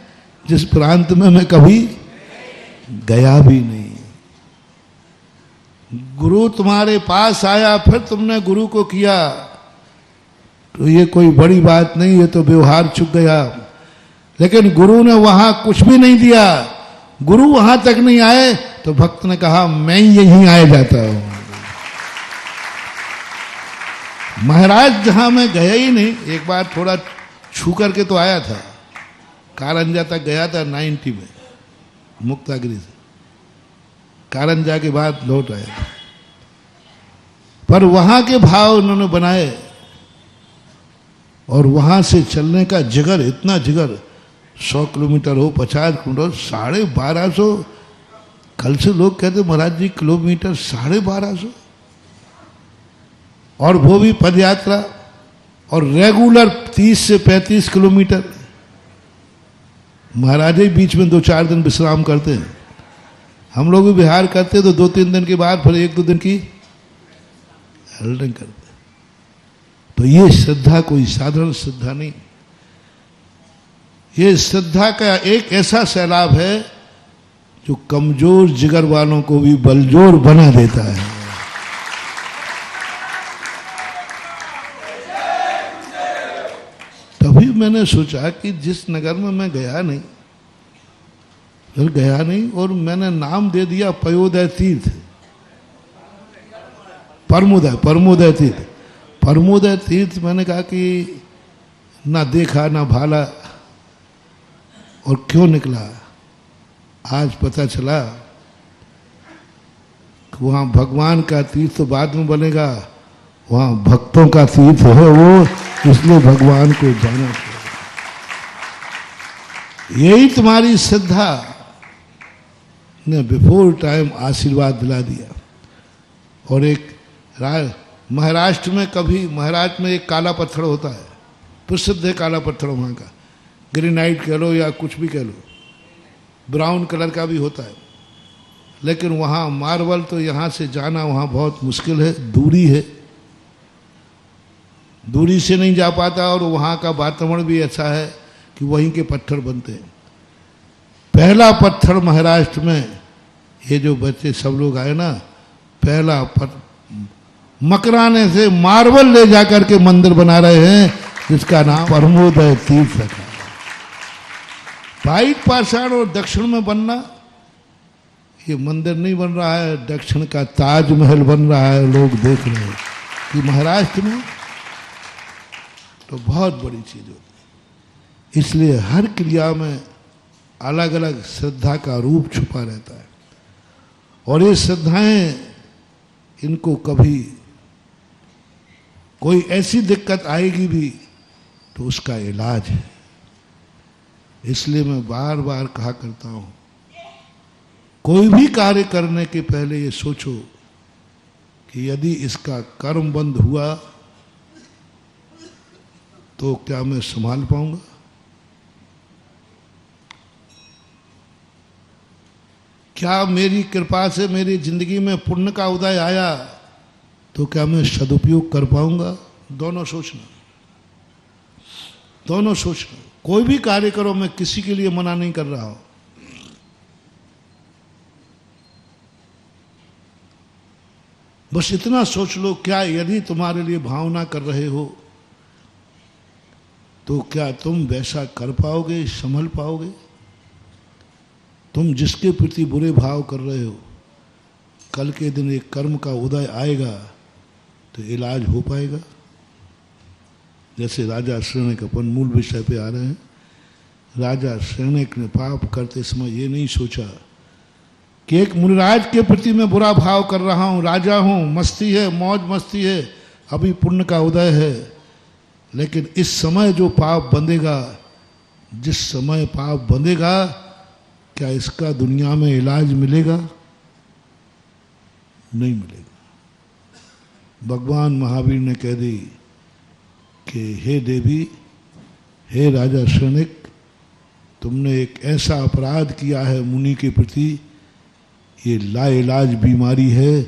जिस प्रांत में मैं कभी गया भी नहीं। गुरु तुम्हारे पास आया, फिर तुमने गुरु को किया, तो ये कोई बड़ी बात नहीं, ये तो व्यवहार चुक गया। लेकिन गुरु ने वहां कुछ भी नहीं दिया। गुरु वहां तक नहीं आए तो भक्त ने कहा मैं यहीं आ जाता हूं। महाराज जहां मैं गया ही नहीं, एक बार थोड़ा छू करके तो आया था, कारंजा तक गया था 90 में मुक्तागिरी से, कारंजा के बाद लौट आया था। पर वहां के भाव उन्होंने बनाए और वहां से चलने का जिगर, इतना जिगर, 100 किलोमीटर हो, 50 किलोमीटर, 1250। कल से लोग कहते महाराज जी किलोमीटर 1250, और वो भी पद यात्रा, और रेगुलर 30 से 35 किलोमीटर। महाराज ही बीच में 2-4 दिन विश्राम करते हैं। हम लोग भी बिहार करते तो 2-3 दिन के बाद फिर 1-2 दिन की हेल्डिंग करते। तो ये श्रद्धा कोई साधारण श्रद्धा नहीं, ये श्रद्धा का एक ऐसा सैलाब है जो कमजोर जिगर वालों को भी बलजोर बना देता है। तभी मैंने सोचा कि जिस नगर में मैं गया नहीं, और मैंने नाम दे दिया पयोदय तीर्थ, परमोदय तीर्थ। परमोदय तीर्थ मैंने कहा कि ना देखा ना भाला, और क्यों निकला? आज पता चला कि वहां भगवान का तीर्थ बाद में बनेगा, वहां भक्तों का तीर्थ है वो, इसलिए भगवान को जाना चाहिए। यही तुम्हारी श्रद्धा ने बिफोर टाइम आशीर्वाद दिला दिया। और एक महाराष्ट्र में एक काला पत्थर होता है, प्रसिद्ध है काला पत्थर वहाँ का, ग्रेनाइट कह लो या कुछ भी कह लो, ब्राउन कलर का भी होता है, लेकिन वहाँ मार्बल तो यहाँ से जाना वहाँ बहुत मुश्किल है, दूरी है, दूरी से नहीं जा पाता। और वहाँ का वातावरण भी ऐसा है कि वहीं के पत्थर बनते हैं। पहला पत्थर महाराष्ट्र में, ये जो बच्चे सब लोग आए ना, पहला मकराने से मार्बल ले जाकर के मंदिर बना रहे हैं, जिसका नाम परमोदय तीर्थ है। वाइट पाषाण और दक्षिण में बनना, ये मंदिर नहीं बन रहा है, दक्षिण का ताजमहल बन रहा है, लोग देख रहे हैं कि महाराष्ट्र में तो बहुत बड़ी चीज होती है। इसलिए हर क्रिया में अलग अलग श्रद्धा का रूप छुपा रहता है, और ये श्रद्धाएं, इनको कभी कोई ऐसी दिक्कत आएगी भी तो उसका इलाज है। इसलिए मैं बार बार कहा करता हूं, कोई भी कार्य करने के पहले ये सोचो कि यदि इसका कर्म बंद हुआ तो क्या मैं संभाल पाऊंगा? क्या मेरी कृपा से मेरी जिंदगी में पुण्य का उदय आया तो क्या मैं सदुपयोग कर पाऊंगा? दोनों सोचना, दोनों सोचना। कोई भी कार्य करो, मैं किसी के लिए मना नहीं कर रहा हूं, बस इतना सोच लो, क्या यदि तुम्हारे लिए भावना कर रहे हो तो क्या तुम वैसा कर पाओगे, संभल पाओगे? तुम जिसके प्रति बुरे भाव कर रहे हो, कल के दिन एक कर्म का उदय आएगा तो इलाज हो पाएगा? जैसे राजा श्रेणिक, अपन मूल विषय पे आ रहे हैं। राजा श्रेणिक ने पाप करते समय ये नहीं सोचा कि एक मुनिराज के प्रति मैं बुरा भाव कर रहा हूं, राजा हूं, मस्ती है, मौज मस्ती है, अभी पुण्य का उदय है, लेकिन इस समय जो पाप बंधेगा, जिस समय पाप बंधेगा, क्या इसका दुनिया में इलाज मिलेगा? नहीं मिलेगा। भगवान महावीर ने कह दी कि हे देवी, हे राजा श्रेणिक, तुमने एक ऐसा अपराध किया है मुनि के प्रति, ये लाइलाज बीमारी है,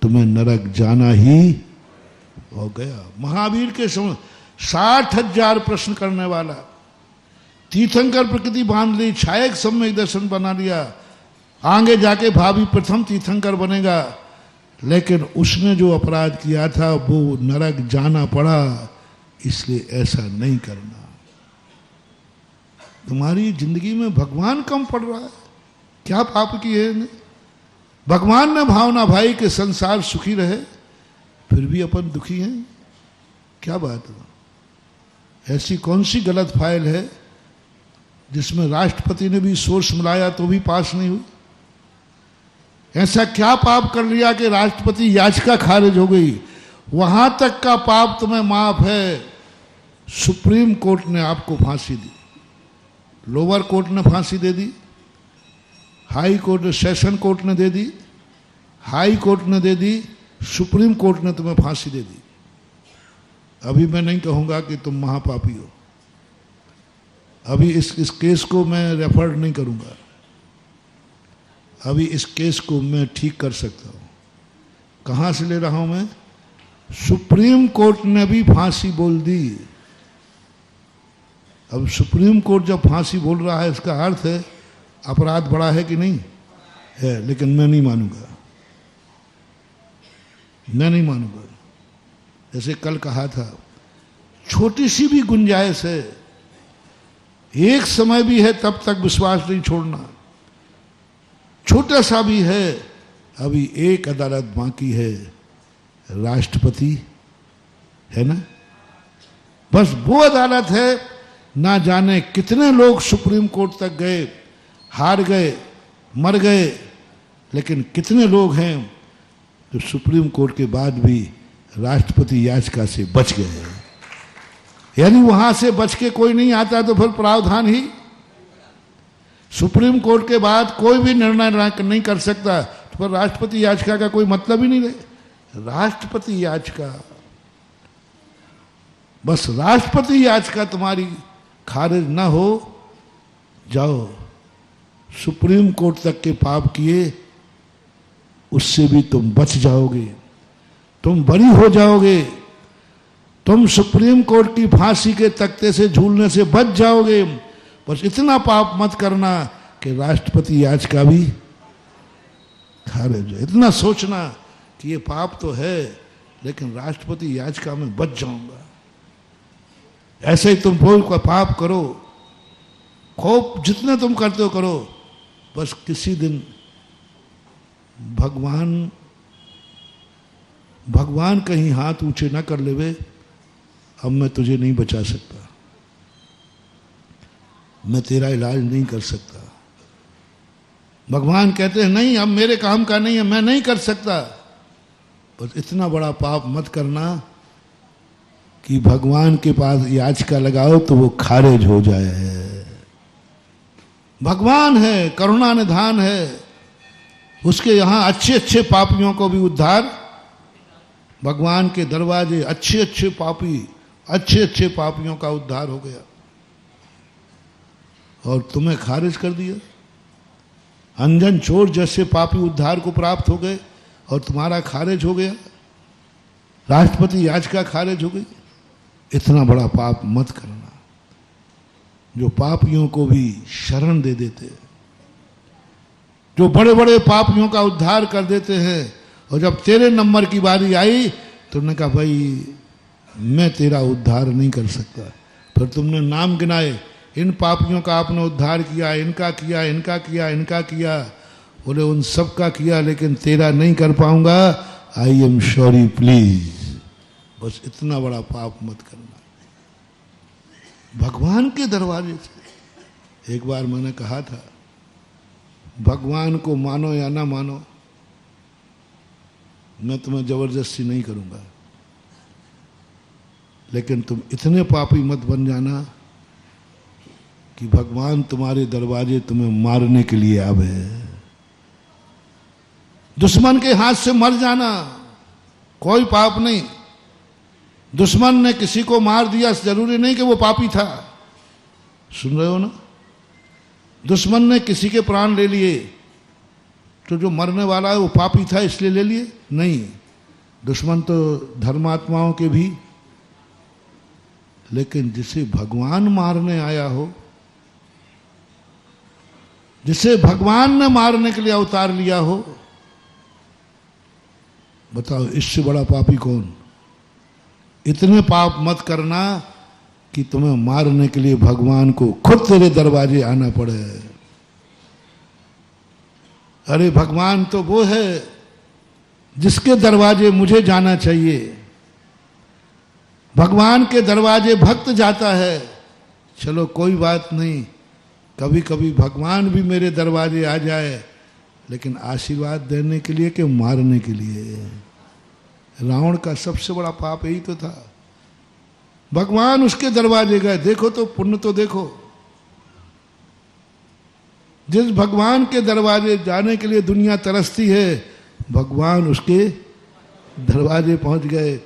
तुम्हें नरक जाना ही हो गया। महावीर के समय 60,000 प्रश्न करने वाला, तीर्थंकर प्रकृति बांध ली, छायक सम्यक दर्शन बना लिया, आगे जाके भावी प्रथम तीर्थंकर बनेगा, लेकिन उसने जो अपराध किया था वो नरक जाना पड़ा। इसलिए ऐसा नहीं करना। तुम्हारी जिंदगी में भगवान कम पड़ रहा है, क्या पाप किए हैं? भगवान ने भावना भाई के संसार सुखी रहे, फिर भी अपन दुखी हैं, क्या बात है? ऐसी कौन सी गलत फाइल है जिसमें राष्ट्रपति ने भी सोर्स मिलाया तो भी पास नहीं हुई? ऐसा क्या पाप कर लिया कि राष्ट्रपति याचिका खारिज हो गई? वहां तक का पाप तुम्हें माफ है, सुप्रीम कोर्ट ने आपको फांसी दी, लोअर कोर्ट ने फांसी दे दी, हाई कोर्ट, सेशन कोर्ट ने दे दी, हाई कोर्ट ने दे दी, सुप्रीम कोर्ट ने तुम्हें फांसी दे दी। अभी मैं नहीं कहूंगा कि तुम महापापी हो, अभी इस केस को मैं रेफर नहीं करूंगा, अभी इस केस को मैं ठीक कर सकता हूं। कहां से ले रहा हूं मैं? सुप्रीम कोर्ट ने भी फांसी बोल दी। अब सुप्रीम कोर्ट जब फांसी बोल रहा है, इसका अर्थ है अपराध बड़ा है कि नहीं है, लेकिन मैं नहीं मानूंगा, मैं नहीं मानूंगा। जैसे कल कहा था, छोटी सी भी गुंजाइश है, एक समय भी है, तब तक विश्वास नहीं छोड़ना। छोटा सा भी है, अभी एक अदालत बाकी है, राष्ट्रपति है ना, बस वो अदालत है ना जाने कितने लोग सुप्रीम कोर्ट तक गए, हार गए, मर गए, लेकिन कितने लोग हैं जो सुप्रीम कोर्ट के बाद भी राष्ट्रपति याचिका से बच गए हैं। यानी वहां से बच के कोई नहीं आता तो फिर प्रावधान ही, सुप्रीम कोर्ट के बाद कोई भी निर्णय नहीं कर सकता, तो फिर राष्ट्रपति याचिका का कोई मतलब ही नहीं रहे। राष्ट्रपति याचिका, बस राष्ट्रपति याचिका तुम्हारी खारिज ना हो, जाओ सुप्रीम कोर्ट तक के पाप किए, उससे भी तुम बच जाओगे, तुम बरी हो जाओगे, तुम सुप्रीम कोर्ट की फांसी के तख्ते से झूलने से बच जाओगे। बस इतना पाप मत करना कि राष्ट्रपति याचिका भी खारिज हो। इतना सोचना कि ये पाप तो है लेकिन राष्ट्रपति याचिका में बच जाऊंगा। ऐसे ही तुम कोई का पाप करो, खूब जितने तुम करते हो करो, बस किसी दिन भगवान कहीं हाथ ऊंचे ना कर लेवे, अब मैं तुझे नहीं बचा सकता, मैं तेरा इलाज नहीं कर सकता। भगवान कहते हैं नहीं, अब मेरे काम का नहीं है, मैं नहीं कर सकता। बस इतना बड़ा पाप मत करना कि भगवान के पास याचिका लगाओ तो वो खारिज हो जाए। भगवान है, करुणा निधान है, उसके यहां अच्छे अच्छे पापियों को भी उद्धार, भगवान के दरवाजे अच्छे अच्छे पापी, अच्छे अच्छे पापियों का उद्धार हो गया और तुम्हें खारिज कर दिया। अंजन चोर जैसे पापी उद्धार को प्राप्त हो गए और तुम्हारा खारिज हो गया, राष्ट्रपति याचिका खारिज हो गई। इतना बड़ा पाप मत करना। जो पापियों को भी शरण दे देते हैं, जो बड़े बड़े पापियों का उद्धार कर देते हैं, और जब तेरे नंबर की बारी आई तो उन्होंने कहा भाई मैं तेरा उद्धार नहीं कर सकता। फिर तुमने नाम गिनाए, इन पापियों का आपने उद्धार किया, इनका किया, इनका किया, इनका किया, बोले उन सब का किया लेकिन तेरा नहीं कर पाऊंगा, आई एम सॉरी प्लीज। बस इतना बड़ा पाप मत करना। भगवान के दरवाजे से, एक बार मैंने कहा था भगवान को मानो या ना मानो, मैं तुम्हें जबरदस्ती नहीं करूंगा, लेकिन तुम इतने पापी मत बन जाना कि भगवान तुम्हारे दरवाजे तुम्हें मारने के लिए आवे। दुश्मन के हाथ से मर जाना कोई पाप नहीं। दुश्मन ने किसी को मार दिया, जरूरी नहीं कि वो पापी था। सुन रहे हो ना? दुश्मन ने किसी के प्राण ले लिए तो जो मरने वाला है वो पापी था इसलिए ले लिए? नहीं, दुश्मन तो धर्मात्माओं के भी, लेकिन जिसे भगवान मारने आया हो, जिसे भगवान ने मारने के लिए अवतार लिया हो, बताओ इससे बड़ा पापी कौन? इतने पाप मत करना कि तुम्हें मारने के लिए भगवान को खुद तेरे दरवाजे आना पड़े। अरे भगवान तो वो है जिसके दरवाजे मुझे जाना चाहिए। भगवान के दरवाजे भक्त जाता है, चलो कोई बात नहीं, कभी कभी भगवान भी मेरे दरवाजे आ जाए, लेकिन आशीर्वाद देने के लिए कि मारने के लिए। रावण का सबसे बड़ा पाप यही तो था, भगवान उसके दरवाजे गए। देखो तो पुण्य तो देखो, जिस भगवान के दरवाजे जाने के लिए दुनिया तरसती है, भगवान उसके दरवाजे पहुंच गए,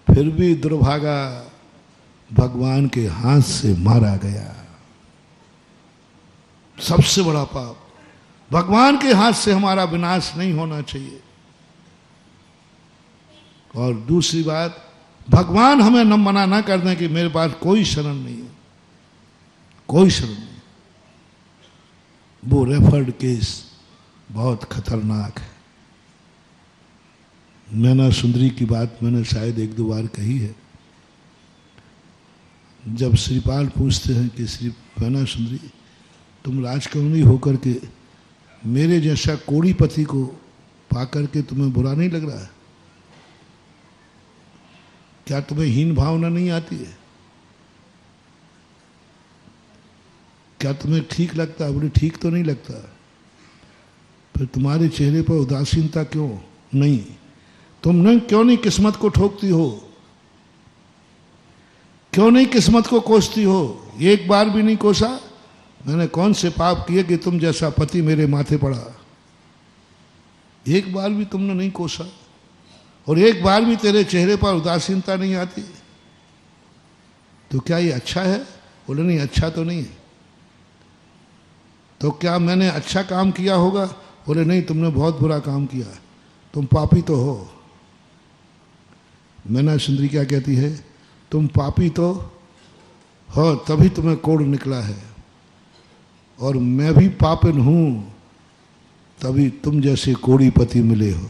फिर भी दुर्भागा भगवान के हाथ से मारा गया। सबसे बड़ा पाप, भगवान के हाथ से हमारा विनाश नहीं होना चाहिए। और दूसरी बात, भगवान हमें न मना ना कर दें कि मेरे पास कोई शरण नहीं है, कोई शरण नहीं। वो रेफर्ड केस बहुत खतरनाक है। मैना सुंदरी की बात मैंने शायद एक दो बार कही है। जब श्रीपाल पूछते हैं कि श्री मैना सुंदरी, तुम राजकमनी होकर के मेरे जैसा कोड़ीपति को पाकर के तुम्हें बुरा नहीं लग रहा है? क्या तुम्हें हीन भावना नहीं आती है? क्या तुम्हें ठीक लगता है? बोले ठीक तो नहीं लगता। फिर तुम्हारे चेहरे पर उदासीनता क्यों? नहीं, तुम क्यों नहीं किस्मत को ठोकती हो? क्यों नहीं किस्मत को कोसती हो? एक बार भी नहीं कोसा? मैंने कौन से पाप किए कि तुम जैसा पति मेरे माथे पड़ा? एक बार भी तुमने नहीं कोसा, और एक बार भी तेरे चेहरे पर उदासीनता नहीं आती। तो क्या ये अच्छा है? बोले नहीं, अच्छा तो नहीं है। तो क्या मैंने अच्छा काम किया होगा? बोले नहीं, तुमने बहुत बुरा काम किया, तुम पापी तो हो। मैना सुंदरी क्या कहती है? तुम पापी तो हो, तभी तुम्हें कोढ़ निकला है, और मैं भी पापिन हूं, तभी तुम जैसे कोढ़ी पति मिले हो।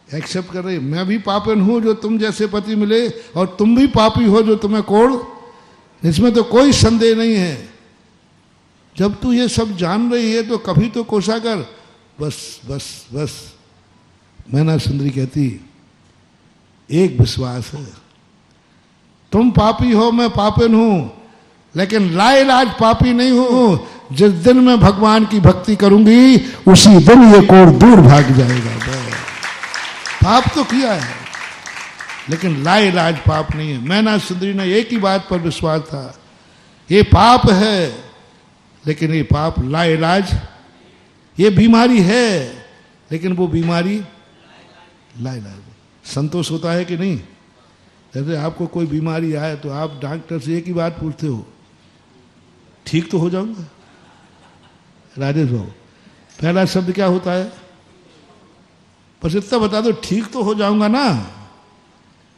एक्सेप्ट कर रहे, मैं भी पापिन हूं जो तुम जैसे पति मिले, और तुम भी पापी हो जो तुम्हें कोढ़, इसमें तो कोई संदेह नहीं है। जब तू ये सब जान रही है तो कभी तो कोसा कर। बस बस बस। मैना सुंदरी कहती, एक विश्वास है, तुम पापी हो, मैं पापिन हूं, लेकिन लाइलाज पापी नहीं हूं। जिस दिन मैं भगवान की भक्ति करूंगी उसी दिन ये कोढ़ दूर भाग जाएगा। पाप तो किया है, लेकिन लाइलाज पाप नहीं है। मैना सुंदरी ने एक ही बात पर विश्वास था, ये पाप है, लेकिन ये पाप लाइलाज, ये बीमारी है, लेकिन वो बीमारी लाइलाज। संतोष होता है कि नहीं? जैसे आपको कोई बीमारी आए तो आप डॉक्टर से एक ही बात पूछते हो, ठीक तो हो जाऊंगा? राजेश बाबू, पहला शब्द क्या होता है? बस इतना बता दो, ठीक तो हो जाऊंगा ना।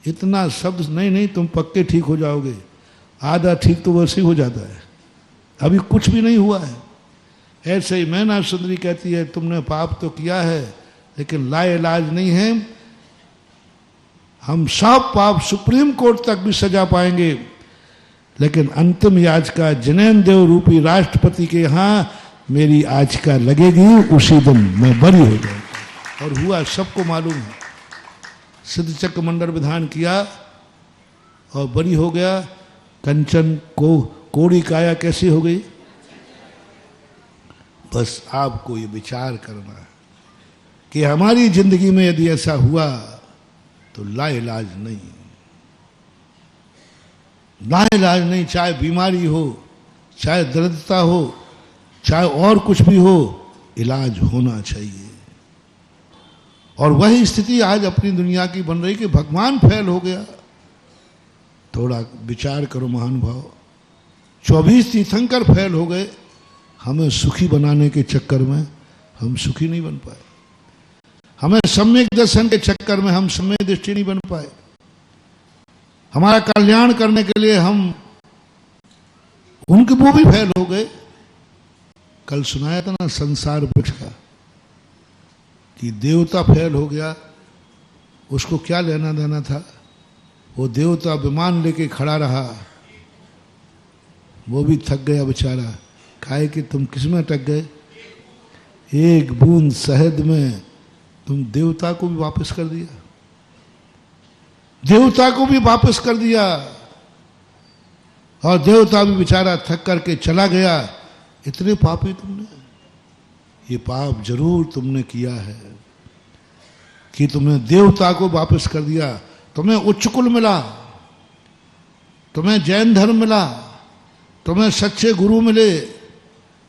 इतना शब्द नहीं, तुम पक्के ठीक हो जाओगे। आधा ठीक तो वैसे ही हो जाता है, अभी कुछ भी नहीं हुआ है। ऐसे ही मैना सुंदरी कहती है, तुमने पाप तो किया है, लेकिन लाइलाज नहीं है। हम सब पाप सुप्रीम कोर्ट तक भी सजा पाएंगे, लेकिन अंतिम याचिका जनेन देव रूपी राष्ट्रपति के यहाँ मेरी याचिका लगेगी, उसी दिन मैं बरी हो जाऊंगी। और हुआ, सबको मालूम है। सिद्ध चक्र मंडल विधान किया और बरी हो गया। कंचन को कोड़ी काया कैसी हो गई? बस आपको ये विचार करना है कि हमारी जिंदगी में यदि ऐसा हुआ तो लाइलाज नहीं, लाइलाज नहीं। चाहे बीमारी हो, चाहे दरिद्रता हो, चाहे और कुछ भी हो, इलाज होना चाहिए। और वही स्थिति आज अपनी दुनिया की बन रही कि भगवान फेल हो गया। थोड़ा विचार करो महानुभाव, 24 तीर्थंकर फेल हो गए। हमें सुखी बनाने के चक्कर में हम सुखी नहीं बन पाए, हमें सम्यक दर्शन के चक्कर में हम सम्यक दृष्टि नहीं बन पाए, हमारा कल्याण करने के लिए हम उनके वो भी फेल हो गए। कल सुनाया था ना संसार वृक्ष का, कि देवता फेल हो गया, उसको क्या लेना देना था? वो देवता विमान लेके खड़ा रहा, वो भी थक गया बेचारा। काहे कि तुम किस में अटक गए? एक बूंद शहद में तुम देवता को भी वापस कर दिया, देवता को भी वापस कर दिया, और देवता भी बेचारा थक करके चला गया। इतने पापी तुमने, ये पाप जरूर तुमने किया है कि तुमने देवता को वापस कर दिया। तुम्हें उच्च कुल मिला, तुम्हें जैन धर्म मिला, तुम्हें सच्चे गुरु मिले,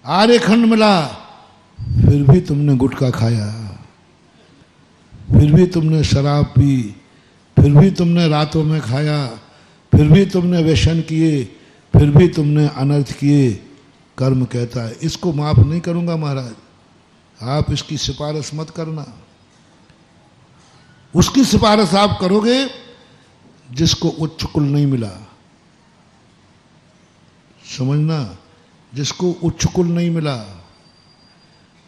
आर्यखंड मिला, फिर भी तुमने गुटखा खाया, फिर भी तुमने शराब पी, फिर भी तुमने रातों में खाया, फिर भी तुमने व्यसन किए, फिर भी तुमने अनर्थ किए। कर्म कहता है इसको माफ नहीं करूंगा महाराज, आप इसकी सिफारिश मत करना। उसकी सिफारिश आप करोगे जिसको उच्च कुल नहीं मिला, समझना, जिसको उच्च कुल नहीं मिला,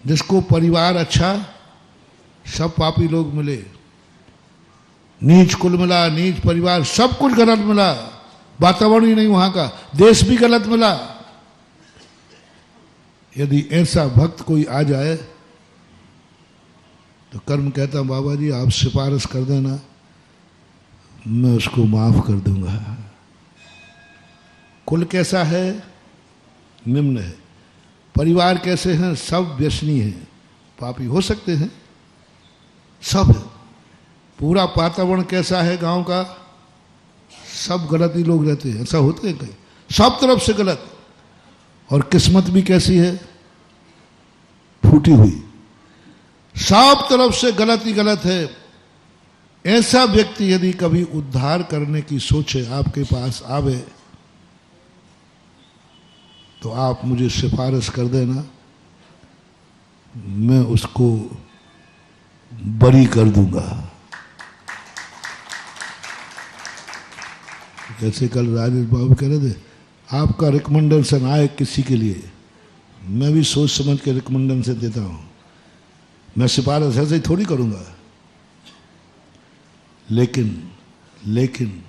जिसको परिवार अच्छा, सब पापी लोग मिले, नीच कुल मिला, नीच परिवार, सब कुछ गलत मिला, वातावरण ही नहीं वहां का, देश भी गलत मिला। यदि ऐसा भक्त कोई आ जाए तो कर्म कहता बाबा जी आप सिफारिश कर देना, मैं उसको माफ कर दूंगा। कुल कैसा है? निम्न है। परिवार कैसे हैं? सब व्यसनी हैं, पापी हो सकते हैं, सब है। पूरा वातावरण कैसा है गांव का? सब गलत ही लोग रहते हैं, ऐसा होते हैं कहीं, सब तरफ से गलत। और किस्मत भी कैसी है? फूटी हुई, सब तरफ से गलत ही गलत है। ऐसा व्यक्ति यदि कभी उद्धार करने की सोचे, आपके पास आवे, तो आप मुझे सिफारिश कर देना, मैं उसको बरी कर दूंगा। जैसे कल राजेश बाबू कह रहे थे, आपका रिकमेंडेशन आए किसी के लिए, मैं भी सोच समझ के रिकमेंडेशन देता हूं, मैं सिफारिश ऐसे ही थोड़ी करूंगा। लेकिन लेकिन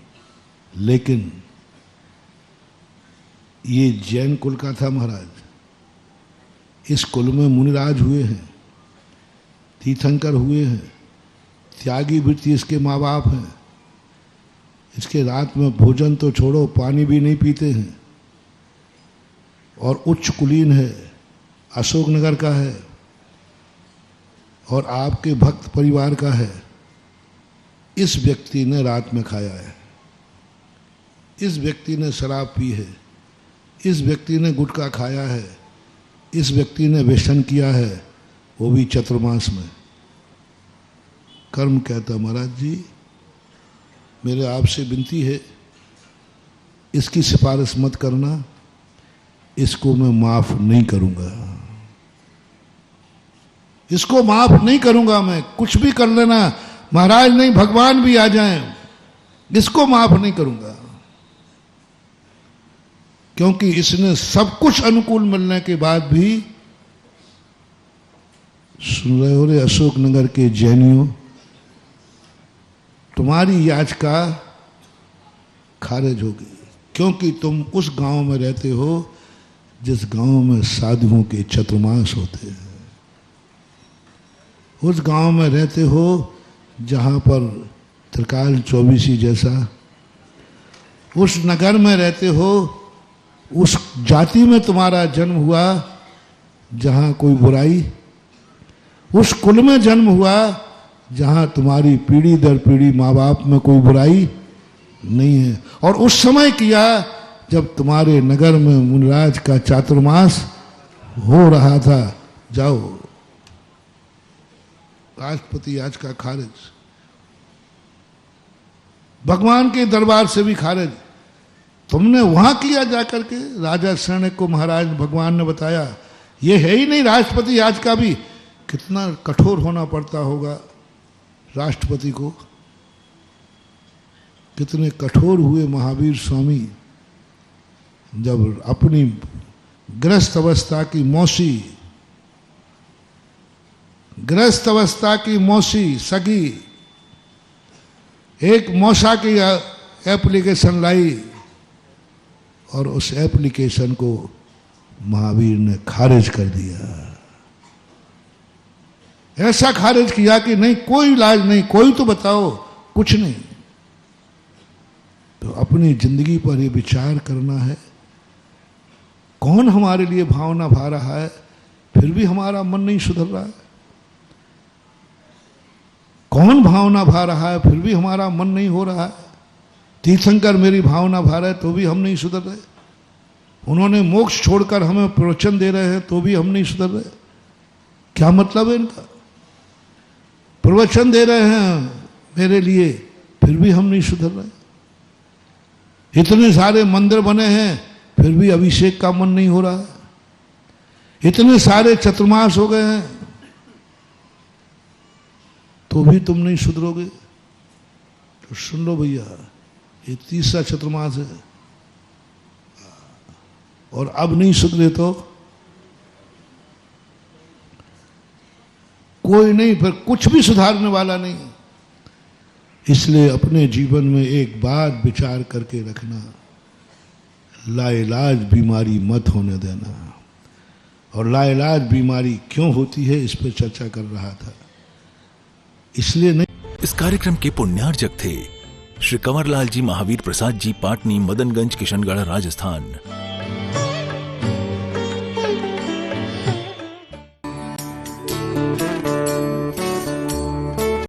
लेकिन ये जैन कुल का था महाराज, इस कुल में मुनिराज हुए हैं, तीर्थंकर हुए हैं, त्यागी वृत्ति इसके माँ बाप हैं। इसके रात में भोजन तो छोड़ो, पानी भी नहीं पीते हैं, और उच्च कुलीन है, अशोकनगर का है, और आपके भक्त परिवार का है। इस व्यक्ति ने रात में खाया है, इस व्यक्ति ने शराब पी है, इस व्यक्ति ने गुटखा खाया है, इस व्यक्ति ने व्यसन किया है, वो भी चतुर्मास में। कर्म कहता महाराज जी, मेरे आपसे विनती है, इसकी सिफारिश मत करना, इसको मैं माफ नहीं करूंगा, इसको माफ नहीं करूंगा मैं। कुछ भी कर लेना महाराज, नहीं भगवान भी आ जाएं, इसको माफ नहीं करूंगा। क्योंकि इसने सब कुछ अनुकूल मिलने के बाद भी, सुन रहे हो रे अशोकनगर के जैनियों, तुम्हारी याचिका खारिज होगी, क्योंकि तुम उस गांव में रहते हो जिस गांव में साधुओं के चतुर्मास होते हैं, उस गांव में रहते हो जहां पर त्रिकाल चौबीसी जैसा, उस नगर में रहते हो, उस जाति में तुम्हारा जन्म हुआ जहां कोई बुराई, उस कुल में जन्म हुआ जहां तुम्हारी पीढ़ी दर पीढ़ी माँ बाप में कोई बुराई नहीं है, और उस समय किया जब तुम्हारे नगर में मुनिराज का चातुर्मास हो रहा था। जाओ, राष्ट्रपति आज का खारिज, भगवान के दरबार से भी खारिज। तुमने वहां किया जाकर के, राजा सैनिक को महाराज भगवान ने बताया, ये है ही नहीं राष्ट्रपति आज का भी। कितना कठोर होना पड़ता होगा राष्ट्रपति को, कितने कठोर हुए महावीर स्वामी जब अपनी गृहस्थ अवस्था की मौसी, गृहस्थ अवस्था की मौसी सगी एक मौसा की एप्लीकेशन लाई, और उस एप्लीकेशन को महावीर ने खारिज कर दिया। ऐसा खारिज किया कि नहीं, कोई इलाज नहीं, कोई तो बताओ, कुछ नहीं। तो अपनी जिंदगी पर ये विचार करना है, कौन हमारे लिए भावना भा रहा है, फिर भी हमारा मन नहीं सुधर रहा है। कौन भावना भा रहा है, फिर भी हमारा मन नहीं हो रहा है। तीर्थंकर मेरी भावना भा रहे तो भी हम नहीं सुधर रहे, उन्होंने मोक्ष छोड़कर हमें प्रवचन दे रहे हैं तो भी हम नहीं सुधर रहे। क्या मतलब है इनका? प्रवचन दे रहे हैं मेरे लिए, फिर भी हम नहीं सुधर रहे। इतने सारे मंदिर बने हैं, फिर भी अभिषेक का मन नहीं हो रहा है। इतने सारे चतुर्मास हो गए हैं, तो भी तुम नहीं सुधरोगे। तो सुन लो भैया, ये तीसरा चतुर्मास है, और अब नहीं सुधरे तो कोई नहीं, फिर कुछ भी सुधारने वाला नहीं। इसलिए अपने जीवन में एक बात विचार करके रखना, लाइलाज बीमारी मत होने देना। और लाइलाज बीमारी क्यों होती है, इस पर चर्चा कर रहा था। इसलिए नहीं, इस कार्यक्रम के पुण्यार्जक थे श्री कंवरलाल जी महावीर प्रसाद जी पाटनी मदनगंज किशनगढ़ राजस्थान।